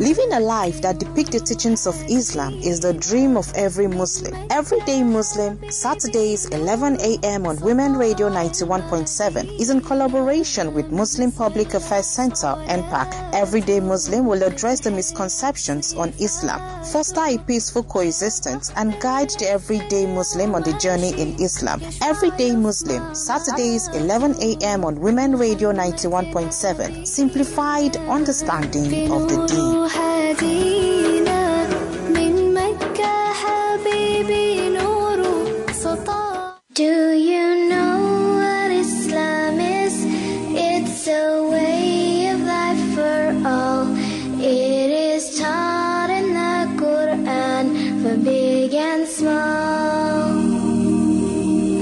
Living a life that depicts the teachings of Islam is the dream of every Muslim. Everyday Muslim, Saturdays 11 a.m. on Women Radio 91.7 is in collaboration with Muslim Public Affairs Center, NPAC. Everyday Muslim will address the misconceptions on Islam, foster a peaceful coexistence, and guide the everyday Muslim on the journey in Islam. Everyday Muslim, Saturdays 11 a.m. on Women Radio 91.7. Simplified understanding of the deen. Do you know what Islam is? It's a way of life for all. It is taught in the Quran for big and small.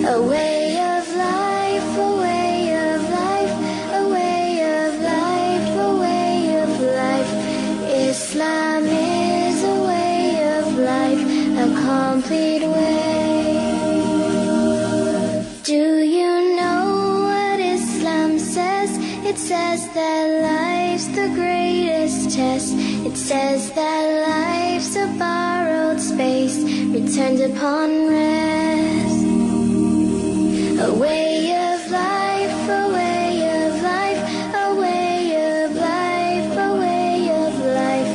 A way of life, a way of life, a way of life, a way of life. Islam is a way of life, a complete way. Do you know what Islam says? It says that life's the greatest test. It says that life's a borrowed space, returned upon rest. A way of life, a way of life, a way of life, a way of life.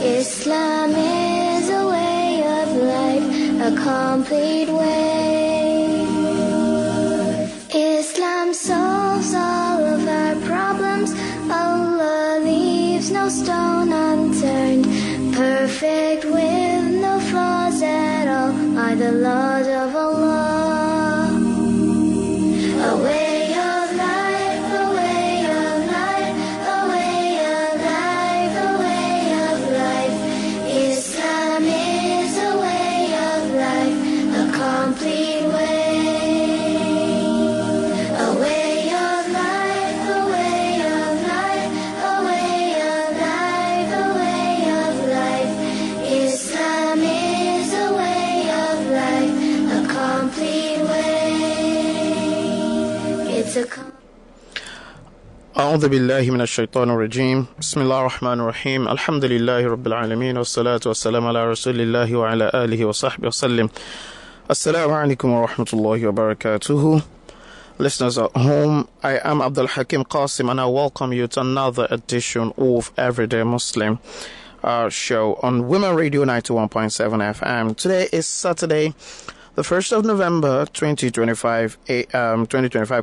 Islam is a way of life, a complete way. Islam solves all of our problems. Allah leaves no stone unturned. Perfect with no flaws at all are the laws of Allah. A way of life, a way of life, a way of life, a way of life. Islam is a way of life, a complete way. أعوذ بالله من الشيطان الرجيم بسم الله الرحمن الرحيم الحمد لله رب العالمين والصلاة والسلام على رسول الله وعلى آله وصحبه وسلم. Assalamu alaikum wa rahmatullahi wa barakatuhu. Listeners at home, I am Abdul Hakim Qasim and I welcome you to another edition of Everyday Muslim show on Women Radio 91.7 FM. Today is Saturday, the 1st of November 2025,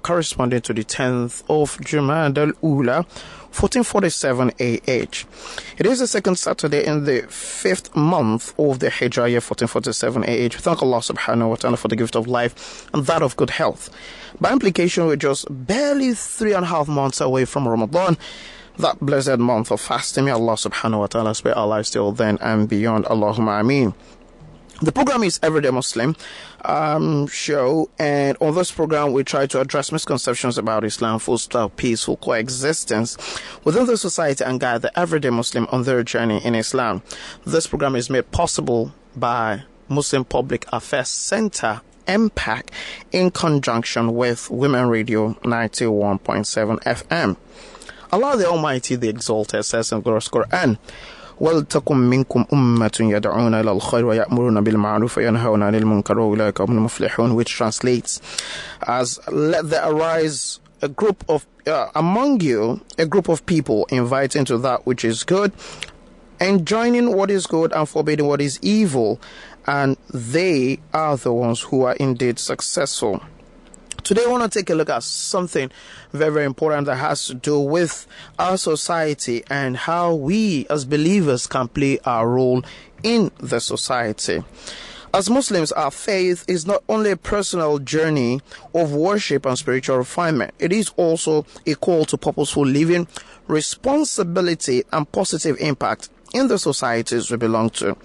corresponding to the 10th of Jumada al-Ula, 1447 AH. It is the second Saturday in the 5th month of the Hijrah year 1447 AH. We thank Allah subhanahu wa ta'ala for the gift of life and that of good health. By implication, we're just barely 3.5 months away from Ramadan, that blessed month of fasting. May Allah subhanahu wa ta'ala spare our lives till then and beyond. Allahumma ameen. The program is Everyday Muslim show, and on this program we try to address misconceptions about Islam, foster peaceful coexistence within the society and guide the everyday Muslim on their journey in Islam. This program is made possible by Muslim Public Affairs Center, MPAC, in conjunction with Women Radio 91.7 FM. Allah the Almighty, the Exalted, says in the Quran, وَلْتَكُمْ مِنْكُمْ أُمَّةٌ يَدْعُونَ إِلَى الْخَيْرِ وَيَأْمُرُونَ بِالْمَعْرُوفِ وَيَنْهَوْنَ عَنِ الْمُنكَرِ وَأُولَٰئِكَ هُمُ الْمُفْلِحُونَ, which translates as, let there arise a group of among you, a group of people inviting to that which is good, enjoining what is good and forbidding what is evil, and they are the ones who are indeed successful. Today I want to take a look at something very, very important that has to do with our society and how we as believers can play our role in the society. As Muslims, our faith is not only a personal journey of worship and spiritual refinement, it is also a call to purposeful living, responsibility, and positive impact in the societies we belong to.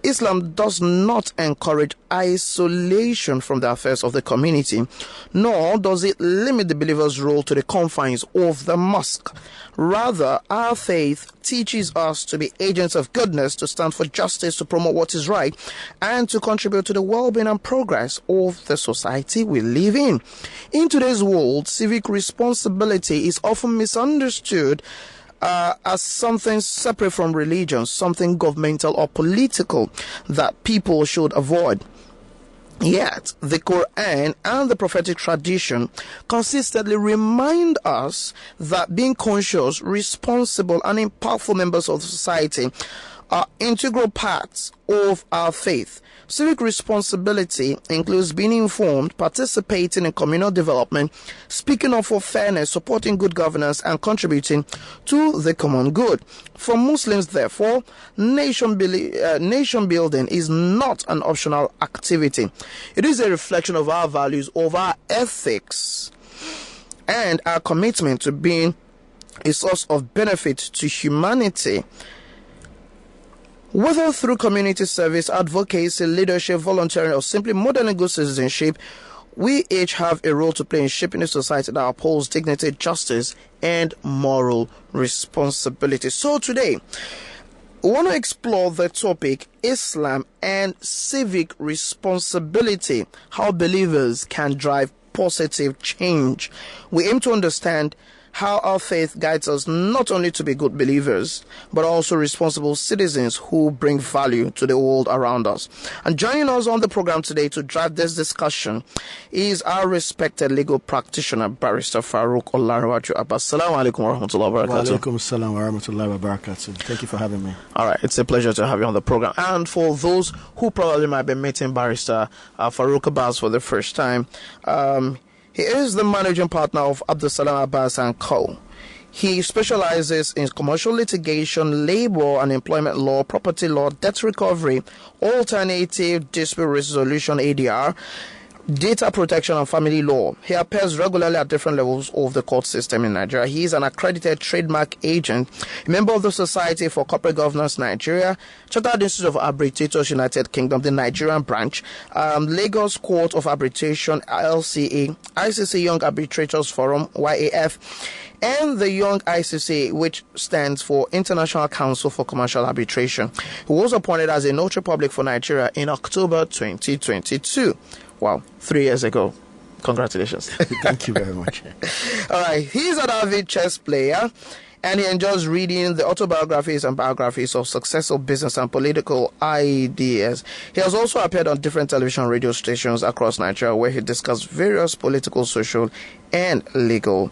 Islam does not encourage isolation from the affairs of the community, nor does it limit the believer's role to the confines of the mosque. Rather, our faith teaches us to be agents of goodness, to stand for justice, to promote what is right, and to contribute to the well-being and progress of the society we live in. In today's world, civic responsibility is often misunderstood as something separate from religion, something governmental or political that people should avoid. Yet, the Quran and the prophetic tradition consistently remind us that being conscious, responsible, and impactful members of society are integral parts of our faith. Civic responsibility includes being informed, participating in communal development, speaking up for fairness, supporting good governance, and contributing to the common good. For Muslims, therefore, nation building is not an optional activity. It is a reflection of our values, of our ethics, and our commitment to being a source of benefit to humanity. Whether through community service, advocacy, leadership, volunteering, or simply modeling good citizenship, we each have a role to play in shaping a society that upholds dignity, justice, and moral responsibility. So today, we want to explore the topic Islam and civic responsibility, how believers can drive positive change. We aim to understand how our faith guides us not only to be good believers, but also responsible citizens who bring value to the world around us. And joining us on the program today to drive this discussion is our respected legal practitioner, Barrister Faruq Olanrewaju Abbas. Assalamu alaikum wa rahmatullahi wa barakatuh. Wa alaikum assalam wa rahmatullahi wa barakatuh. Thank you for having me. All right, it's a pleasure to have you on the program. And for those who probably might be meeting Barrister Faruq Abbas for the first time, he is the managing partner of Abdulsalam Abbas & Co. He specializes in commercial litigation, labor and employment law, property law, debt recovery, alternative dispute resolution ADR, data protection and family law. He appears regularly at different levels of the court system in Nigeria. He is an accredited trademark agent, a member of the Society for Corporate Governance Nigeria, Chartered Institute of Arbitrators United Kingdom, the Nigerian branch, Lagos Court of Arbitration, LCA, ICC Young Arbitrators Forum, YAF, and the Young ICC, which stands for International Council for Commercial Arbitration. He was appointed as a notary public for Nigeria in October 2022. Wow, 3 years ago. Congratulations. Thank you very much. All right, he's an avid chess player, and he enjoys reading the autobiographies and biographies of successful business and political ideas. He has also appeared on different television and radio stations across Nigeria where he discussed various political, social, and legal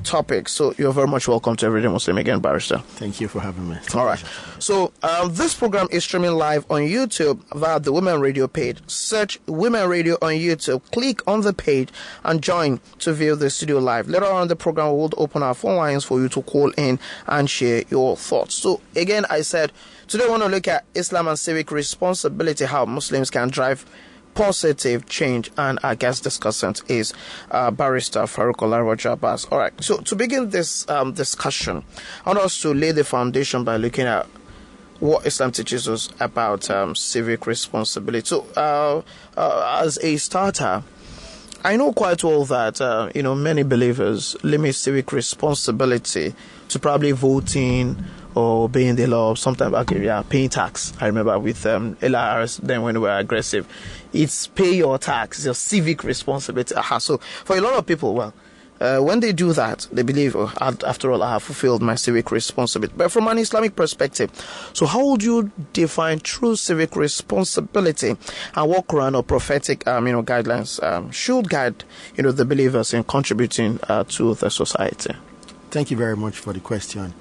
topics. So you're very much welcome to Everyday Muslim again, Barrister. Thank you for having me. All right. So this program is streaming live on YouTube via the Women Radio page. Search Women Radio on YouTube. Click on the page and join to view the studio live. Later on in the program, we will open our phone lines for you to call in and share your thoughts. So again, I said, today I want to look at Islam and civic responsibility, how Muslims can drive positive change, and our guest discussant is Barrister Faruq Olanrewaju Abbas. All right, so to begin this discussion, I want us to lay the foundation by looking at what Islam teaches us about civic responsibility. So as a starter, I know quite well that many believers limit civic responsibility to probably voting or obeying the law. Sometimes paying tax. I remember with LRs then when we were aggressive, it's pay your tax, your civic responsibility. So for a lot of people, when they do that, they believe, after all, I have fulfilled my civic responsibility. But from an Islamic perspective, so how would you define true civic responsibility, and what Quran or prophetic, guidelines should guide, the believers in contributing to the society? Thank you very much for the question.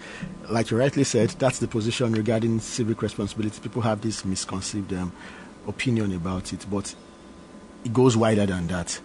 Like you rightly said, that's the position regarding civic responsibility. People have this misconceived opinion about it, but it goes wider than that.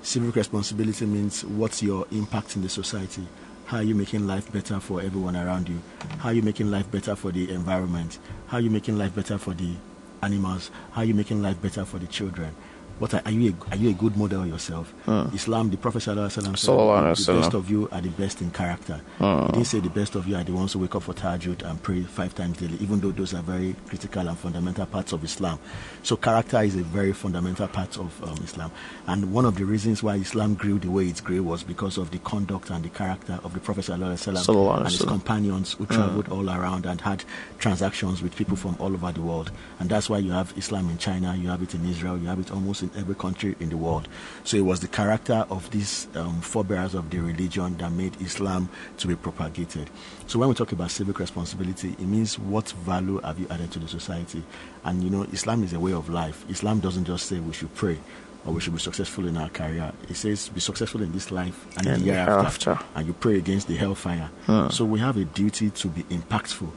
Civic responsibility means what's your impact in the society? How are you making life better for everyone around you? How are you making life better for the environment? How are you making life better for the animals? How are you making life better for the children? What are you a good model yourself? Islam, the Prophet ﷺ said, the best of you are the best in character. He didn't say the best of you are the ones who wake up for tahajjud and pray 5 times daily, even though those are very critical and fundamental parts of Islam. So character is a very fundamental part of Islam. And one of the reasons why Islam grew the way it grew was because of the conduct and the character of the Prophet ﷺ and his companions who traveled all around and had transactions with people from all over the world. And that's why you have Islam in China, you have it in Israel, you have it almost in in every country in the world. So it was the character of these forebearers of the religion that made Islam to be propagated. So when we talk about civic responsibility, it means what value have you added to the society? And Islam is a way of life. Islam doesn't just say we should pray or we should be successful in our career. It says be successful in this life and in the year after. And you pray against the hellfire. So we have a duty to be impactful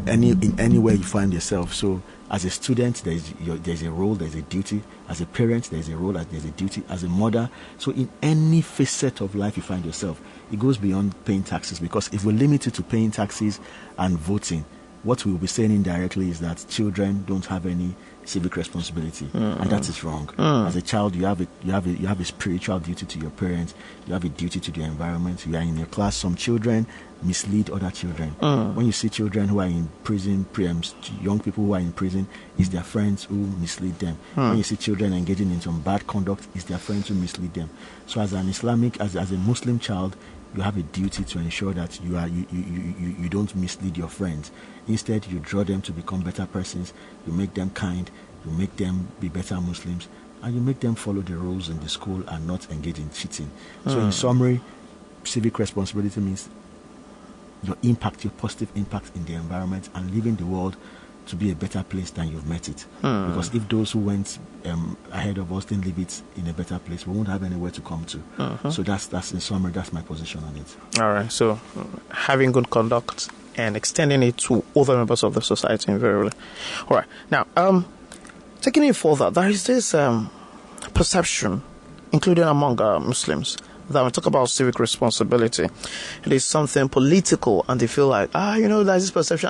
in anywhere you find yourself. So as a student, there's a role, there's a duty. As a parent, there's a role, there's a duty. As a mother, so in any facet of life you find yourself, it goes beyond paying taxes. Because if we limit it to paying taxes and voting, what we will be saying indirectly is that children don't have any civic responsibility, and that is wrong. As a child, you have a spiritual duty to your parents. You have a duty to the environment. You are in your class. Some children mislead other children. When you see children who are in prison, young people who are in prison, it's their friends who mislead them. When you see children engaging in some bad conduct, it's their friends who mislead them. So as an Islamic, as a Muslim child, you have a duty to ensure that you don't mislead your friends. Instead, you draw them to become better persons. You make them kind. You make them be better Muslims, and you make them follow the rules in the school and not engage in cheating. So in summary, civic responsibility means your positive impact in the environment and leaving the world to be a better place than you've met it. Because if those who went ahead of us didn't leave it in a better place, we won't have anywhere to come to. So that's in summary, that's my position on it. All right. So having good conduct and extending it to other members of the society invariably. All right. Now, taking it further, there is this perception, including among Muslims, that when we talk about civic responsibility, it is something political, and they feel like, there's this perception,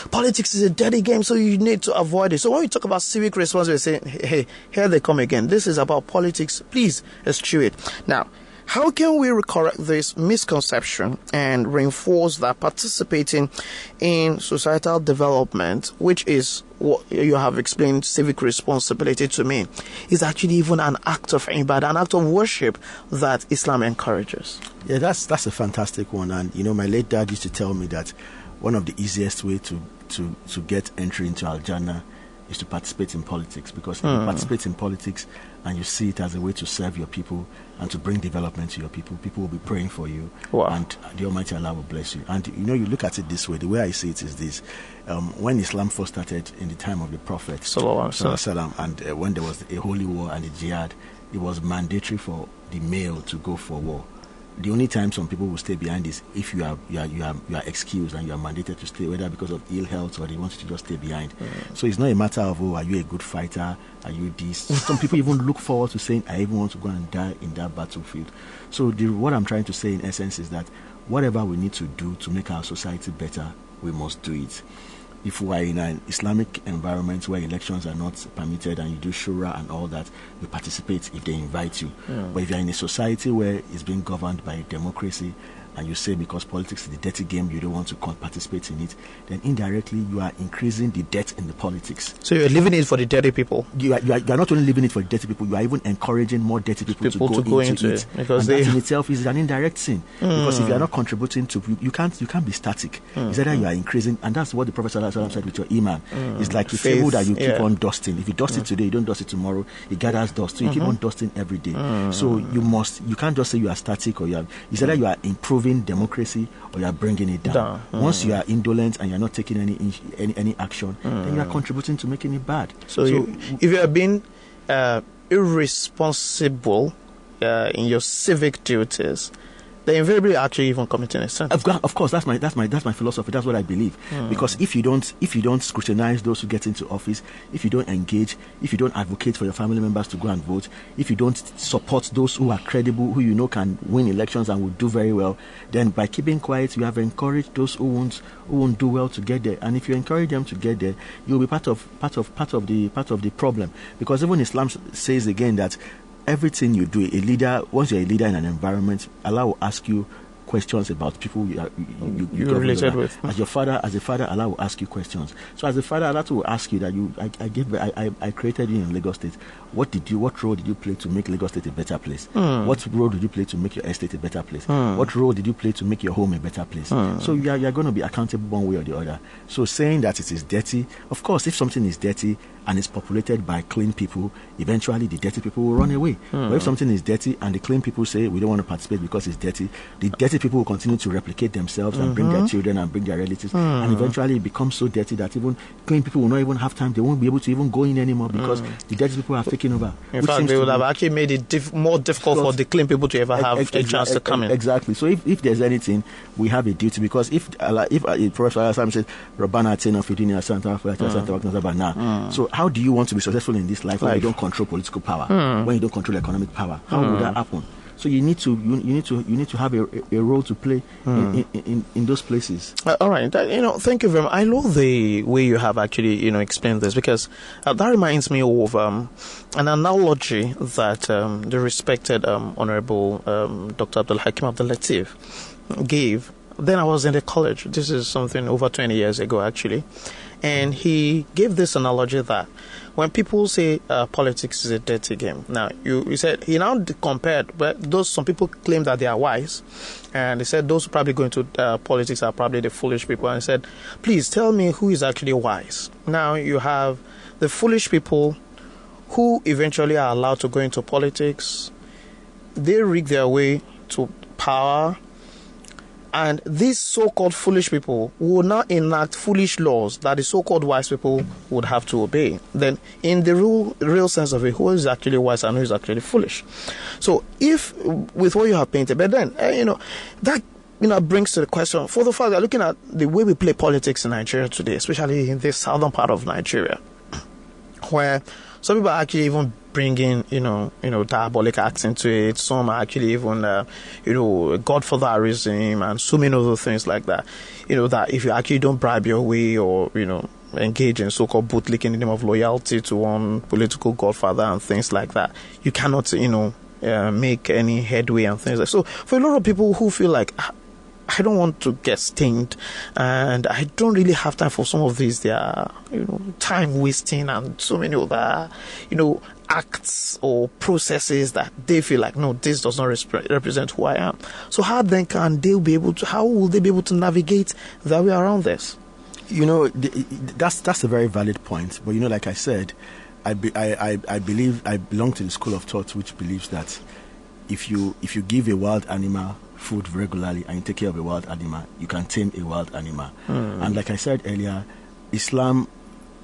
politics is a dirty game, so you need to avoid it. So when we talk about civic responsibility, say, hey, here they come again. This is about politics. Please eschew it. Now, how can we correct this misconception and reinforce that participating in societal development, which is what you have explained civic responsibility to me, is actually even an act of ibadah, an act of worship that Islam encourages? Yeah, that's a fantastic one. And my late dad used to tell me that one of the easiest way to get entry into Al-Jannah is to participate in politics, because if you participate in politics and you see it as a way to serve your people and to bring development to your people, people will be praying for you. Wow. And the Almighty Allah will bless you. And you look at it this way. The way I see it is this: when Islam first started in the time of the Prophet Sallallahu, and when there was a holy war and a jihad, it was mandatory for the male to go for war. The only time some people will stay behind is if you are excused and you are mandated to stay, whether because of ill health or they want you to just stay behind. So it's not a matter of, are you a good fighter? Are you this? Some people even look forward to saying, I even want to go and die in that battlefield. So what I'm trying to say in essence is that whatever we need to do to make our society better, we must do it. If we are in an Islamic environment where elections are not permitted and you do shura and all that, you participate if they invite you. But if you are in a society where it's being governed by democracy, and you say because politics is the dirty game, you don't want to participate in it, then indirectly you are increasing the debt in the politics. So you're leaving it for the dirty people? You are not only leaving it for the dirty people, you are even encouraging more dirty people to go into it. Because that in itself is an indirect sin. Because if you are not contributing to, you can't be static. It's either you are increasing, and that's what the Prophet ﷺ said with your iman. It's like the table that you keep on dusting. If you dust it today, you don't dust it tomorrow, it gathers dust. So you keep on dusting every day. So you can't just say you are static, or it's either you are improving democracy or you are bringing it down. Once you are indolent and you are not taking any action, then you are contributing to making it bad. So if you are being irresponsible in your civic duties, they invariably actually even committing a sin. Of course, that's my philosophy. That's what I believe. Because if you don't scrutinize those who get into office, if you don't engage, if you don't advocate for your family members to go and vote, if you don't support those who are credible, who you know can win elections and will do very well, then by keeping quiet, you have encouraged those who won't do well to get there. And if you encourage them to get there, you'll be part of the problem. Because even Islam says again that everything you do, once you're a leader in an environment, Allah will ask you questions about people you're related with. As a father, Allah will ask you questions. So as a father, Allah will ask you that I created you in Lagos State. What role did you play to make Lagos State a better place? What role did you play to make your estate a better place? What role did you play to make your home a better place? So you're going to be accountable one way or the other. So saying that it is dirty, of course, if something is dirty and it's populated by clean people, eventually the dirty people will run away. But if something is dirty and the clean people say we don't want to participate because it's dirty, the dirty people will continue to replicate themselves and bring their children and bring their relatives, and eventually it becomes so dirty that even clean people will not even have time. They won't be able to even go in anymore because the dirty people have taken over. In fact, they would have actually made it more difficult for the clean people to ever have a chance to come in. Exactly. So if there's anything, we have a duty, because if Prophet says, Rabbana atina fid dunya hasanatan wa fil akhirati hasanatan. So how do you want to be successful in this life when you don't control political power, when you don't control economic power? How would that happen? So you need to have a role to play in those places. All right, thank you very much. I love the way you have actually explained this, because that reminds me of an analogy that the respected Honorable Dr. Abdul Hakim Abdul Latif gave. Then I was in the college. This is something over 20 years ago, actually. And he gave this analogy that when people say politics is a dirty game, now he said he now compared, but some people claim that they are wise, and he said those who probably go into politics are probably the foolish people. And he said, please tell me who is actually wise. Now you have the foolish people who eventually are allowed to go into politics. They rig their way to power. And these so-called foolish people will now enact foolish laws that the so-called wise people would have to obey. Then, in the real sense of it, who is actually wise and who is actually foolish? So, if with what you have painted, but then that brings to the question, for the fact that looking at the way we play politics in Nigeria today, especially in the southern part of Nigeria, where some people are actually even bringing, diabolic acts into it. Some are actually even, godfatherism and so many other things like that. That if you actually don't bribe your way or, engage in so-called bootlicking in the name of loyalty to one political godfather and things like that, you cannot, make any headway and things like that. So for a lot of people who feel like, I don't want to get stained, and I don't really have time for some of these. They are, time wasting and so many other, acts or processes that they feel like, no, this does not represent who I am. So how then how will they be able to navigate their way around this? That's a very valid point. But like I said, I believe I belong to the school of thought which believes that if you give a wild animal food regularly and you take care of a wild animal, you can tame a wild animal. And like I said earlier, Islam,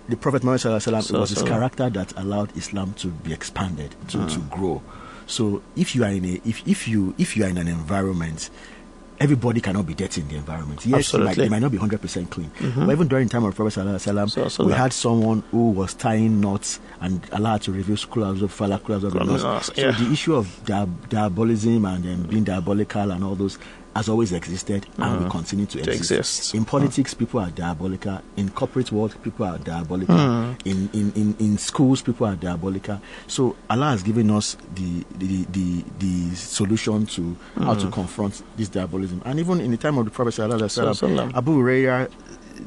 the Prophet Muhammad sallallahu it was his character that allowed Islam to be expanded, to grow. So if you are in an environment, everybody cannot be dirty in the environment. Yes, it might not be 100% clean. But even during the time of Prophet sallallahu we had someone who was tying knots and allowed to reveal scrolls of knots. So the issue of diabolism and being diabolical and all those has always existed and will continue to exist. In politics, people are diabolical. In corporate world, people are diabolical. In schools, people are diabolical. So Allah has given us the solution to how to confront this diabolism. And even in the time of the Prophet sallallahu Abu Hurairah,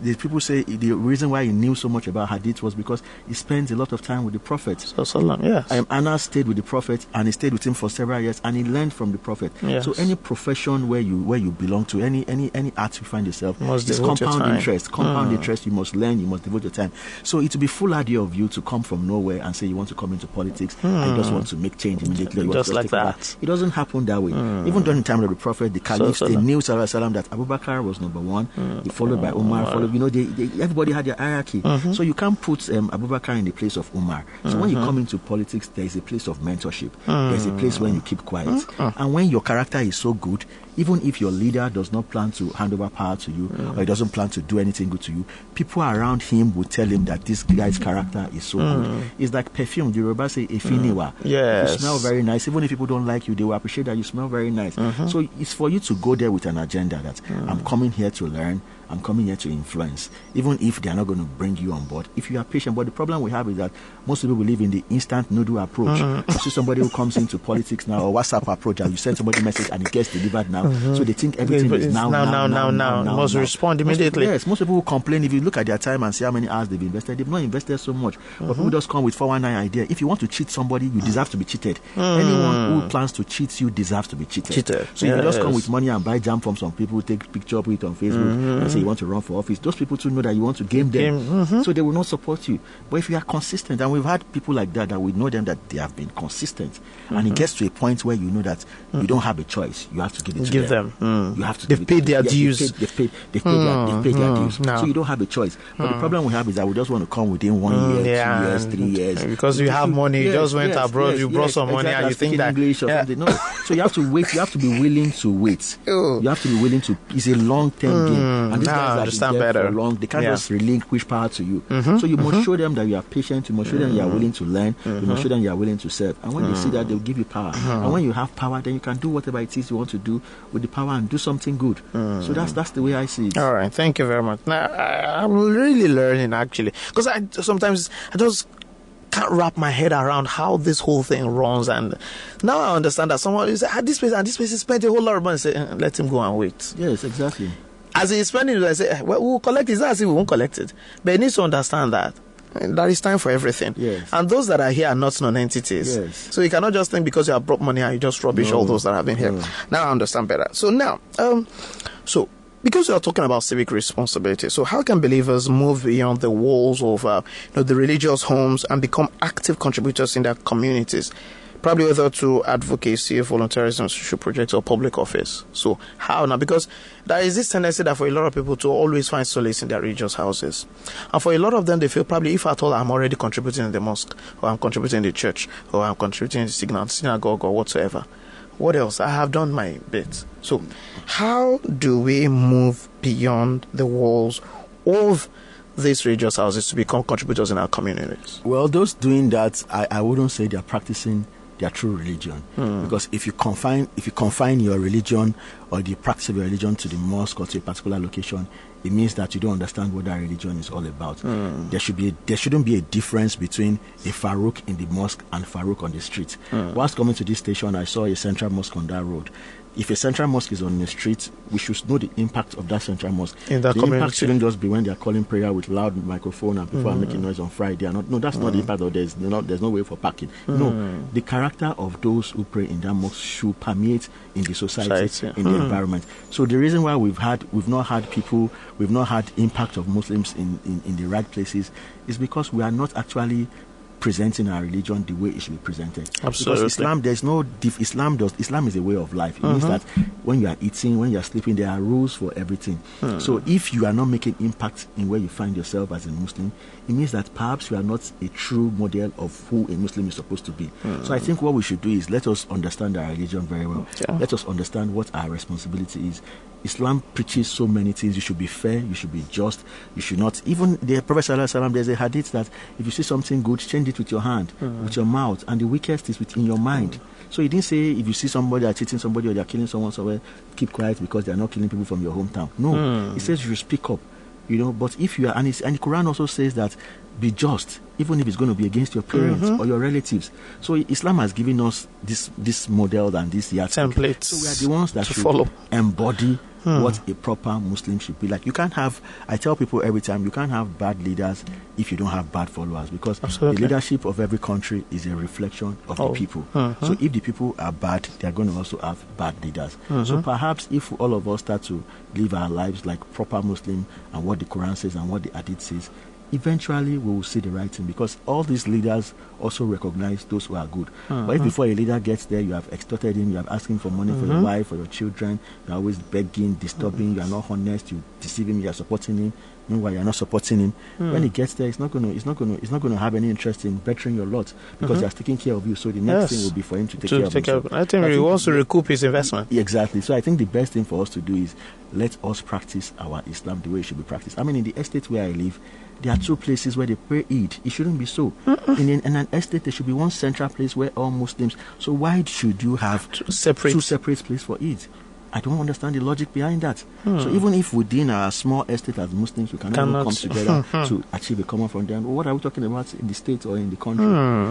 the people say the reason why he knew so much about hadith was because he spent a lot of time with the Prophet. Yes. Anas stayed with the Prophet and he stayed with him for several years and he learned from the Prophet. Yes. So any profession where you belong to, any art you find yourself, it's compound interest. Compound interest, you must learn, you must devote your time. So it would be foolhardy of you to come from nowhere and say you want to come into politics and you just want to make change immediately. Just like that. It doesn't happen that way. Even during the time of the Prophet, the caliphs, they knew sallallahu that Abu Bakr was number one, followed by Umar, everybody had their hierarchy. So you can't put Abu Bakr in the place of Umar. So when you come into politics, there is a place of mentorship. There's a place when you keep quiet. And when your character is so good, even if your leader does not plan to hand over power to you or he doesn't plan to do anything good to you, people around him will tell him that this guy's character is so good. It's like perfume. The Yoruba say, Efiniwa. Yes. You smell very nice. Even if people don't like you, they will appreciate that you smell very nice. So it's for you to go there with an agenda that I'm coming here to learn, I'm coming here to influence, even if they are not going to bring you on board. If you are patient, but the problem we have is that most people believe in the instant noodle approach. You see somebody who comes into politics now, or WhatsApp approach, and you send somebody a message and it gets delivered now. So they think everything is now. Must respond immediately. Yes, most people who complain, if you look at their time and see how many hours they've invested, they've not invested so much. But people just come with 419 idea. If you want to cheat somebody, you deserve to be cheated. Anyone who plans to cheat you deserves to be cheated. So if you just come with money and buy jam from some people, take picture, put it on Facebook, and say you want to run for office, those people too know that you want to game them. So they will not support you. But if you are consistent, and we've had people like that we know them that they have been consistent, and it gets to a point where you know that you don't have a choice. You have to give it to them. You have to. They've paid their dues. They've paid their dues. No. So you don't have a choice. But the problem we have is that we just want to come within 1 year, 2 years, 3 years. Because you have money, you just went abroad, you brought some money, and you think that English or something. No. So you have to wait. You have to be willing to wait. You have to be willing to. It's a long-term game, and these guys have been there for long. They can't just relinquish power to you. So you must show them that you are patient. You must show them you are willing to learn. You must show them you are willing to serve. And when they see that, they'll give you power. And when you have power, then you can do whatever it is you want to do with the power and do something good. So that's the way I see it. All right, thank you very much. Now I'm really learning actually, because sometimes I just can't wrap my head around how this whole thing runs, and now I understand that someone is at this place and this place is spent a whole lot of money. Say, let him go and wait. Yes, exactly. As he's spending it, I say, well, we'll collect it. It's not as if we won't collect it, but he needs to understand that there is time for everything. Yes. And those that are here are not non-entities. Yes. So you cannot just think because you have brought money and you just rubbish all those that have been here. Now I understand better. So now, because we are talking about civic responsibility, so how can believers move beyond the walls of the religious homes and become active contributors in their communities? Probably whether to advocacy, volunteerism, social projects, or public office. So how now? Because there is this tendency that for a lot of people to always find solace in their religious houses. And for a lot of them, they feel probably, if at all I'm already contributing in the mosque, or I'm contributing in the church, or I'm contributing in the synagogue, or whatsoever, what else? I have done my bit. So how do we move beyond the walls of these religious houses to become contributors in our communities? Well, those doing that, I wouldn't say they're practicing their true religion, because if you confine your religion or the practice of your religion to the mosque or to a particular location, it means that you don't understand what that religion is all about. There shouldn't be a difference between a Faruq in the mosque and Faruq on the street. Whilst coming to this station, I saw a central mosque on that road. If a central mosque is on the street, we should know the impact of that central mosque. In that community. Impact shouldn't just be when they are calling prayer with loud microphone and people are making noise on Friday. No, that's not the impact. Of there's no way for parking. No, the character of those who pray in that mosque should permeate in the society, in the environment. So the reason why we've not had impact of Muslims in the right places is because we are not actually presenting our religion the way it should be presented. Absolutely. Because Islam is a way of life. It means that when you are eating, when you are sleeping, there are rules for everything. So if you are not making impact in where you find yourself as a Muslim, it means that perhaps you are not a true model of who a Muslim is supposed to be. So I think what we should do is let us understand our religion very well. Let us understand what our responsibility is. Islam preaches so many things. You should be fair, you should be just, you should not. Even the Prophet ﷺ, there's a hadith that if you see something good, change it with your hand, with your mouth, and the weakest is within your mind. So he didn't say if you see somebody are cheating somebody or they're killing someone somewhere, keep quiet because they're not killing people from your hometown. No, he says you should speak up. But if you are, and the Quran also says that be just, even if it's going to be against your parents or your relatives. So Islam has given us this model and this templates. So we are the ones that should follow, embody what a proper Muslim should be like. You can't have, I tell people every time, you can't have bad leaders if you don't have bad followers, because the leadership of every country is a reflection of the people. So if the people are bad, they are going to also have bad leaders. So perhaps if all of us start to live our lives like proper Muslim and what the Quran says and what the Hadith says, eventually we will see the right thing, because all these leaders also recognize those who are good. But if before a leader gets there, you have extorted him, you have asked him for money for your wife, for your children, you're always begging, disturbing, you're not honest, you deceive him, you're supporting him, meanwhile you're not supporting him. When he gets there, it's not going to have any interest in bettering your lot, because he has taken care of you. So the next thing will be for him to take care of himself. I think he wants to recoup his investment. Exactly. So I think the best thing for us to do is let us practice our Islam the way it should be practiced. I mean, in the estate where I live, there are two places where they pray Eid. It shouldn't be so. In an estate, there should be one central place where all Muslims. So why should you have two separate places for Eid? I don't understand the logic behind that. So even if within our small estate as Muslims, we cannot come together to achieve a common front, then what are we talking about in the state or in the country?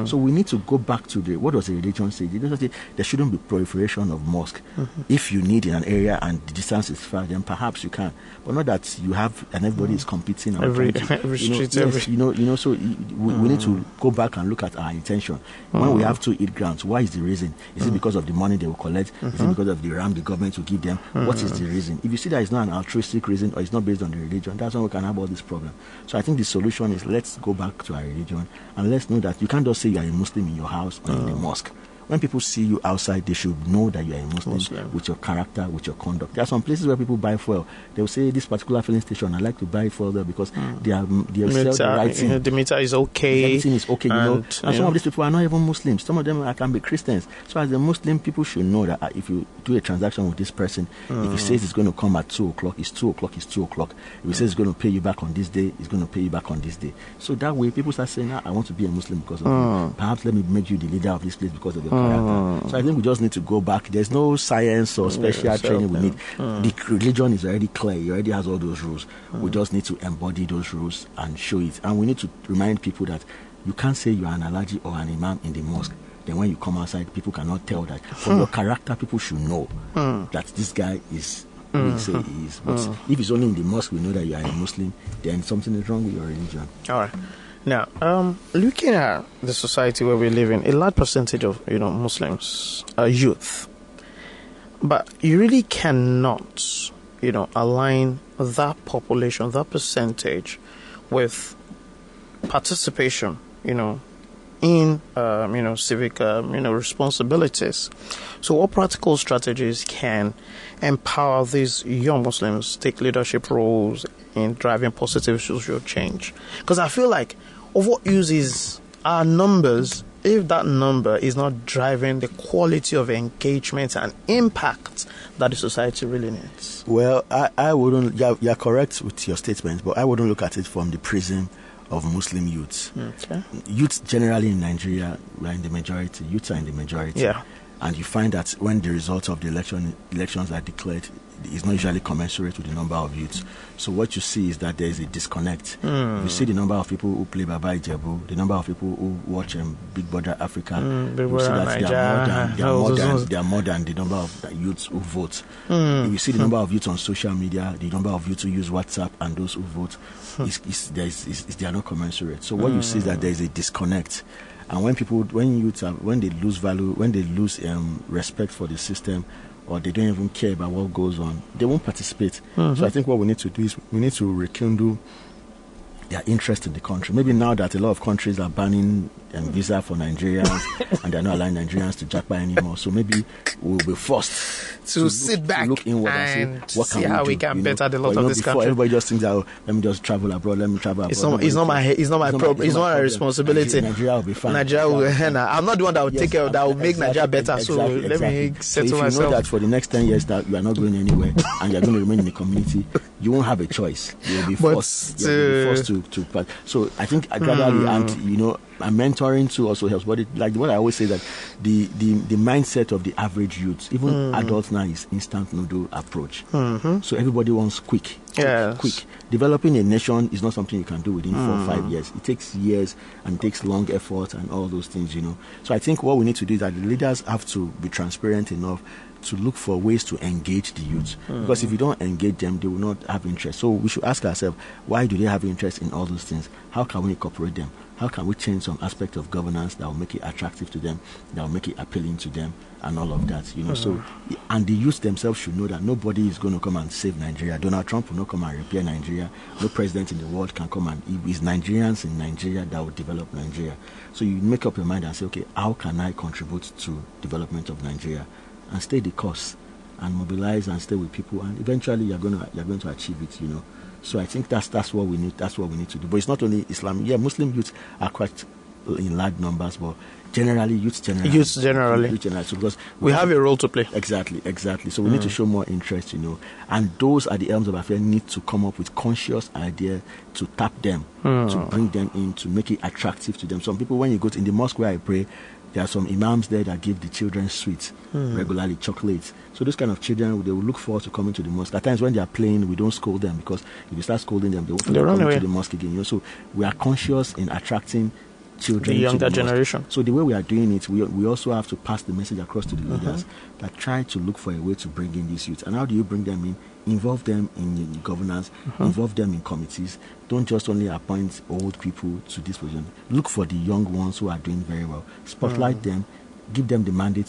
So we need to go back to what does the religion say? It doesn't say there shouldn't be proliferation of mosque. If you need in an area and the distance is far, then perhaps you can. But not that you have and everybody is competing. Every street. So we need to go back and look at our intention. When we have 2 Eid grounds, why is the reason? Is it because of the money they will collect? Is it because of the RAM the government will give give them. What is the reason? If you see that it's not an altruistic reason or it's not based on the religion, that's when we can have all this problem. So I think the solution is let's go back to our religion and let's know that you can't just say you are a Muslim in your house or in the mosque. When people see you outside, they should know that you are a Muslim with your character, with your conduct. There are some places where people buy fuel. They will say, this particular filling station, I like to buy fuel there because they sell the right thing. The meter is okay. Everything is okay, And some of these people are not even Muslims. Some of them can be Christians. So as a Muslim, people should know that if you do a transaction with this person, if he says it's going to come at 2 o'clock, it's 2 o'clock, it's 2 o'clock. If he says it's going to pay you back on this day, it's going to pay you back on this day. So that way, people start saying, I want to be a Muslim because of you. Perhaps let me make you the leader of this place because of your character. So I think we just need to go back. There's no science or special training we need. The religion is already clear. It already has all those rules. We just need to embody those rules and show it. And we need to remind people that you can't say you are an Alhaji or an Imam in the mosque. Then when you come outside, people cannot tell that. From your character, people should know that this guy is who he say he is. But if it's only in the mosque, we know that you are a Muslim, then something is wrong with your religion. All right. Now, looking at the society where we live in, a large percentage of Muslims are youth, but you really cannot align that population, that percentage, with participation, in civic responsibilities. So, what practical strategies can empower these young Muslims to take leadership roles in driving positive social change? Because I feel like of what use is our numbers if that number is not driving the quality of engagement and impact that the society really needs? Well, I wouldn't. You're correct with your statement, but I wouldn't look at it from the prism of Muslim youths. Okay. Youths generally in Nigeria are in the majority. Youths are in the majority. Yeah. And you find that when the results of the elections are declared, it's not usually commensurate with the number of youths. So what you see is that there is a disconnect. You see the number of people who play Baba Ijebu, the number of people who watch Big Brother Africa. You see that they are more than the number of youths who vote. If you see the number of youths on social media, the number of youths who use WhatsApp and those who vote, they are not commensurate. So what you see is that there is a disconnect. And when they lose value, when they lose respect for the system, or they don't even care about what goes on, they won't participate. So I think what we need to do is we need to rekindle their interest in the country. Maybe now that a lot of countries are banning visa for Nigerians and they're not allowing Nigerians to japa anymore, so maybe we'll be forced to sit back look inward and see what see how we can better the lot of this country. Everybody just thinks that let me just travel abroad. It's not my problem. It's not my responsibility. Nigeria will be fine. I'm not the one that will take care of that. Will make Nigeria better. Let me settle myself. If you know that for the next 10 years that you are not going anywhere and you are going to remain in the community, you won't have a choice. You'll be forced. to. So I think gradually, and and mentoring too also helps. But like what I always say, that the mindset of the average youth, even adults now, is instant noodle approach. So everybody wants quick. Developing a nation is not something you can do within 4 or 5 years. It takes years and it takes long effort and all those things. So I think what we need to do is that the leaders have to be transparent enough to look for ways to engage the youth. Because if you don't engage them, they will not have interest. So we should ask ourselves, why do they have interest in all those things? How can we incorporate them? How can we change some aspect of governance that will make it attractive to them, that will make it appealing to them, and all of that, So, and the youth themselves should know that nobody is going to come and save Nigeria. Donald Trump will not come and repair Nigeria. No president in the world can come and... It is Nigerians in Nigeria that will develop Nigeria. So you make up your mind and say, okay, how can I contribute to development of Nigeria? And stay the course and mobilize and stay with people, and eventually you're going to achieve it. So I think that's what we need. That's what we need to do. But it's not only Islam. Yeah, Muslim youth are quite in large numbers, but generally youth generally. So because we have a role to play. Exactly. So we need to show more interest, and those at the elms of affairs need to come up with conscious idea to tap them, to bring them in, to make it attractive to them. Some people, when you go in the mosque where I pray, there are some imams there that give the children sweets regularly, chocolates. So those kind of children, they will look forward to coming to the mosque. At times when they are playing, we don't scold them, because if you start scolding them, they won't come to the mosque again. So we are conscious in attracting children, the younger generation. So the way we are doing it, we also have to pass the message across to the leaders that try to look for a way to bring in these youth. And how do you bring them in? Involve them in governance, involve them in committees. Don't just only appoint old people to this position. Look for the young ones who are doing very well. Spotlight them, give them the mandate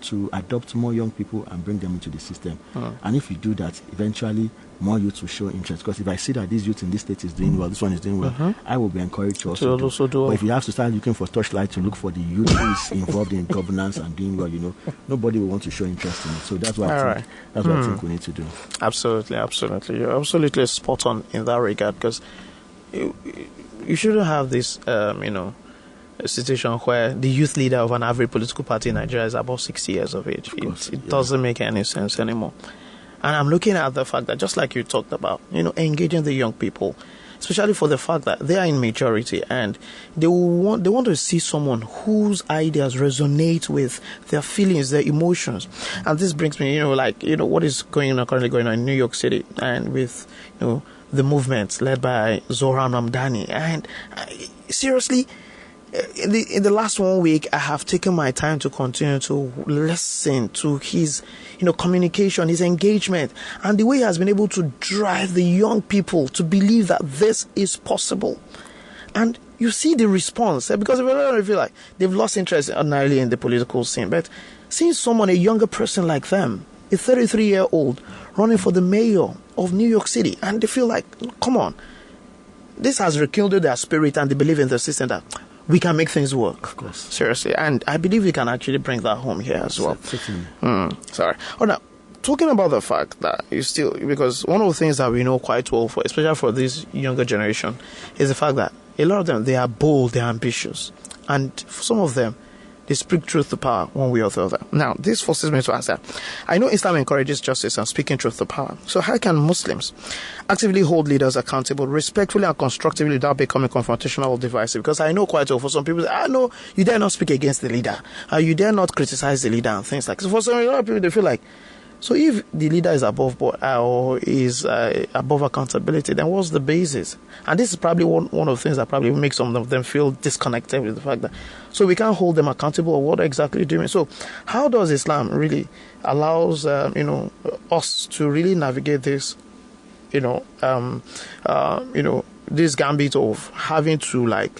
to adopt more young people and bring them into the system. And if you do that, eventually more youth will show interest. Because if I see that this youth in this state is doing well, this one is doing well, I will be encouraged to also do. But if you have to start looking for torchlight to look for the youth who is involved in governance and doing well, nobody will want to show interest in it. So that's what I think we need to do. Absolutely. You're absolutely spot on in that regard, because you shouldn't have this, a situation where the youth leader of an average political party in Nigeria is above 60 years of age. It doesn't make any sense anymore. And I'm looking at the fact that, just like you talked about, engaging the young people, especially for the fact that they are in majority and they want to see someone whose ideas resonate with their feelings, their emotions. And this brings me, what is currently going on in New York City, and with, the movement led by Zohran Mamdani. And seriously, in the last 1 week, I have taken my time to continue to listen to his, communication, his engagement, and the way he has been able to drive the young people to believe that this is possible. And you see the response, because I feel like they've lost interest ordinarily in the political scene, but seeing someone, a younger person like them, a 33-year-old, running for the mayor of New York City, and they feel like, come on, this has rekindled their spirit, and they believe in the system that we can make things work. Of course. Seriously. And I believe we can actually bring that home here as well. Sorry. Oh, now, talking about the fact that because one of the things that we know quite well, especially for this younger generation, is the fact that a lot of them, they are bold, they are ambitious. And for some of them, they speak truth to power one way or the other. Now, this forces me to ask that. I know Islam encourages justice and speaking truth to power. So how can Muslims actively hold leaders accountable, respectfully and constructively, without becoming confrontational or divisive? Because I know quite well, for some people, no, you dare not speak against the leader. You dare not criticize the leader and things like that. So for a lot of people, they feel like, so if the leader is above board or is above accountability, then what's the basis? And this is probably one of the things that probably makes some of them feel disconnected with the fact that, so we can't hold them accountable, or what exactly doing. So how does Islam really allows us to really navigate this, this gambit of having to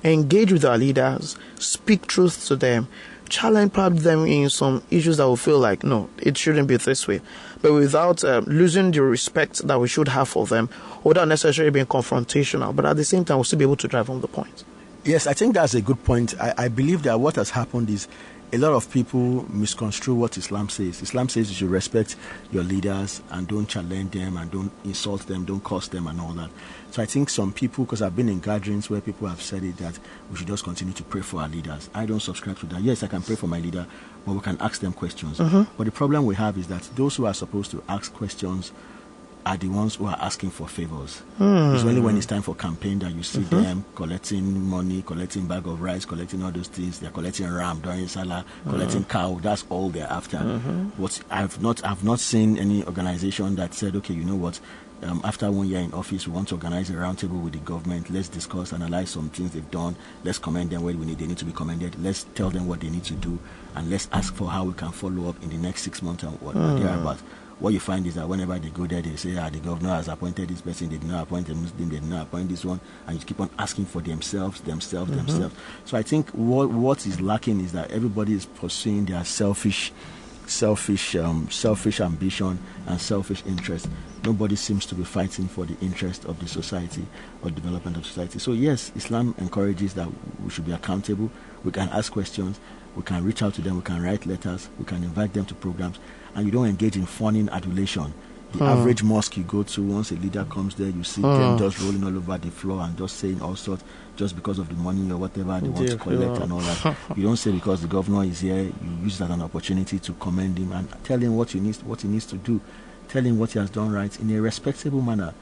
engage with our leaders, speak truth to them, challenge probably them in some issues that will feel like, no, it shouldn't be this way, but without losing the respect that we should have for them, without necessarily being confrontational, but at the same time we'll still be able to drive home the point. Yes, I think that's a good point. I believe that what has happened is a lot of people misconstrue what Islam says. Islam says you should respect your leaders and don't challenge them and don't insult them, don't curse them and all that. So I think some people, because I've been in gatherings where people have said it, that we should just continue to pray for our leaders. I don't subscribe to that. Yes, I can pray for my leader, but we can ask them questions. But the problem we have is that those who are supposed to ask questions are the ones who are asking for favors. It's only when it's time for campaign that you see them collecting money, collecting bag of rice, collecting all those things. They're collecting ram during Salah, collecting cow. That's all they're after. What I've not seen any organization that said, okay, you know what, after 1 year in office, we want to organize a roundtable with the government. Let's discuss, analyze some things they've done. Let's commend them where they need to be commended. Let's tell them what they need to do, and let's ask for how we can follow up in the next 6 months and what thereabout. What you find is that whenever they go there, they say, the governor has appointed this person, they did not appoint a Muslim, they did not appoint this one, and you keep on asking for themselves. So I think what is lacking is that everybody is pursuing their selfish ambition and selfish interest. Nobody seems to be fighting for the interest of the society or development of society. So yes, Islam encourages that we should be accountable. We can ask questions, we can reach out to them, we can write letters, we can invite them to programs, and you don't engage in fawning adulation. The average mosque you go to, once a leader comes there, you see them just rolling all over the floor and just saying all sorts, just because of the money or whatever they want to collect and all that. You don't say because the governor is here, you use that as an opportunity to commend him and tell him what he needs to do. Tell him what he has done right in a respectable manner,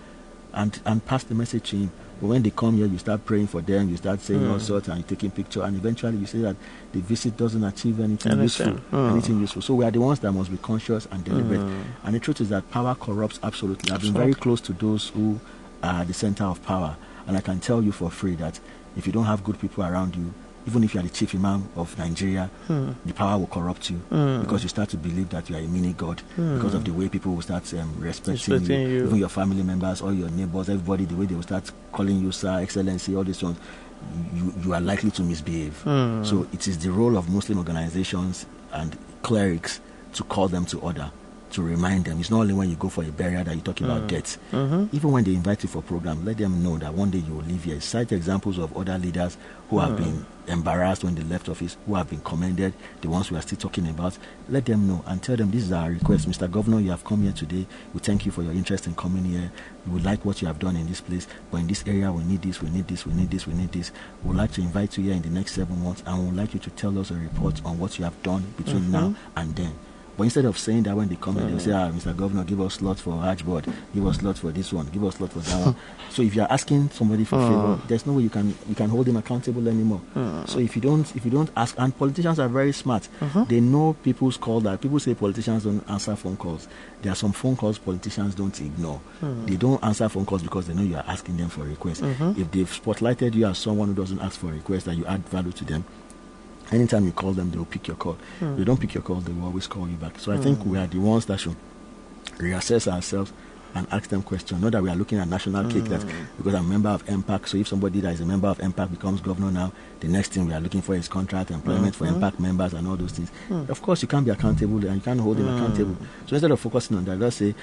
and pass the message to him. But when they come here, you start praying for them, you start saying all sorts, and you're taking pictures, and eventually you say that the visit doesn't achieve anything useful. So we are the ones that must be conscious and deliberate. And the truth is that power corrupts absolutely. I've been very close to those who are at the center of power, and I can tell you for free that if you don't have good people around you, even if you are the chief imam of Nigeria, the power will corrupt you because you start to believe that you are a mini god because of the way people will start respecting you, even your family members, all your neighbors, everybody, the way they will start calling you sir, excellency, all this one. You are likely to misbehave. So it is the role of Muslim organizations and clerics to call them to order, to remind them. It's not only when you go for a burial that you talk about death. Even when they invite you for a program, let them know that one day you will leave here. Cite examples of other leaders who have been embarrassed when they left office, who have been commended, the ones we are still talking about. Let them know and tell them this is our request. Mr. Governor, you have come here today. We thank you for your interest in coming here. We would like what you have done in this place, but in this area we need this, we need this, we need this, we need this. We would like to invite you here in the next 7 months, and we would like you to tell us a report on what you have done between now and then. But instead of saying that when they come in, they'll say, Mr. Governor, give us slots for Hajj board, give us slots for this one, give us slots for that one. So if you're asking somebody for favor, there's no way you can hold him accountable anymore. So if you don't ask, and politicians are very smart, they know people's call. That people say politicians don't answer phone calls. There are some phone calls politicians don't ignore. They don't answer phone calls because they know you are asking them for requests. If they've spotlighted you as someone who doesn't ask for a request and you add value to them, anytime you call them, they will pick your call. If they don't pick your call, they will always call you back. So I think we are the ones that should reassess ourselves and ask them questions. Not that we are looking at national cake, that because I'm a member of MPAC, so if somebody that is a member of MPAC becomes governor now, the next thing we are looking for is contract, employment for MPAC members and all those things. Of course, you can't be accountable and you can't hold them accountable. So instead of focusing on that, let's say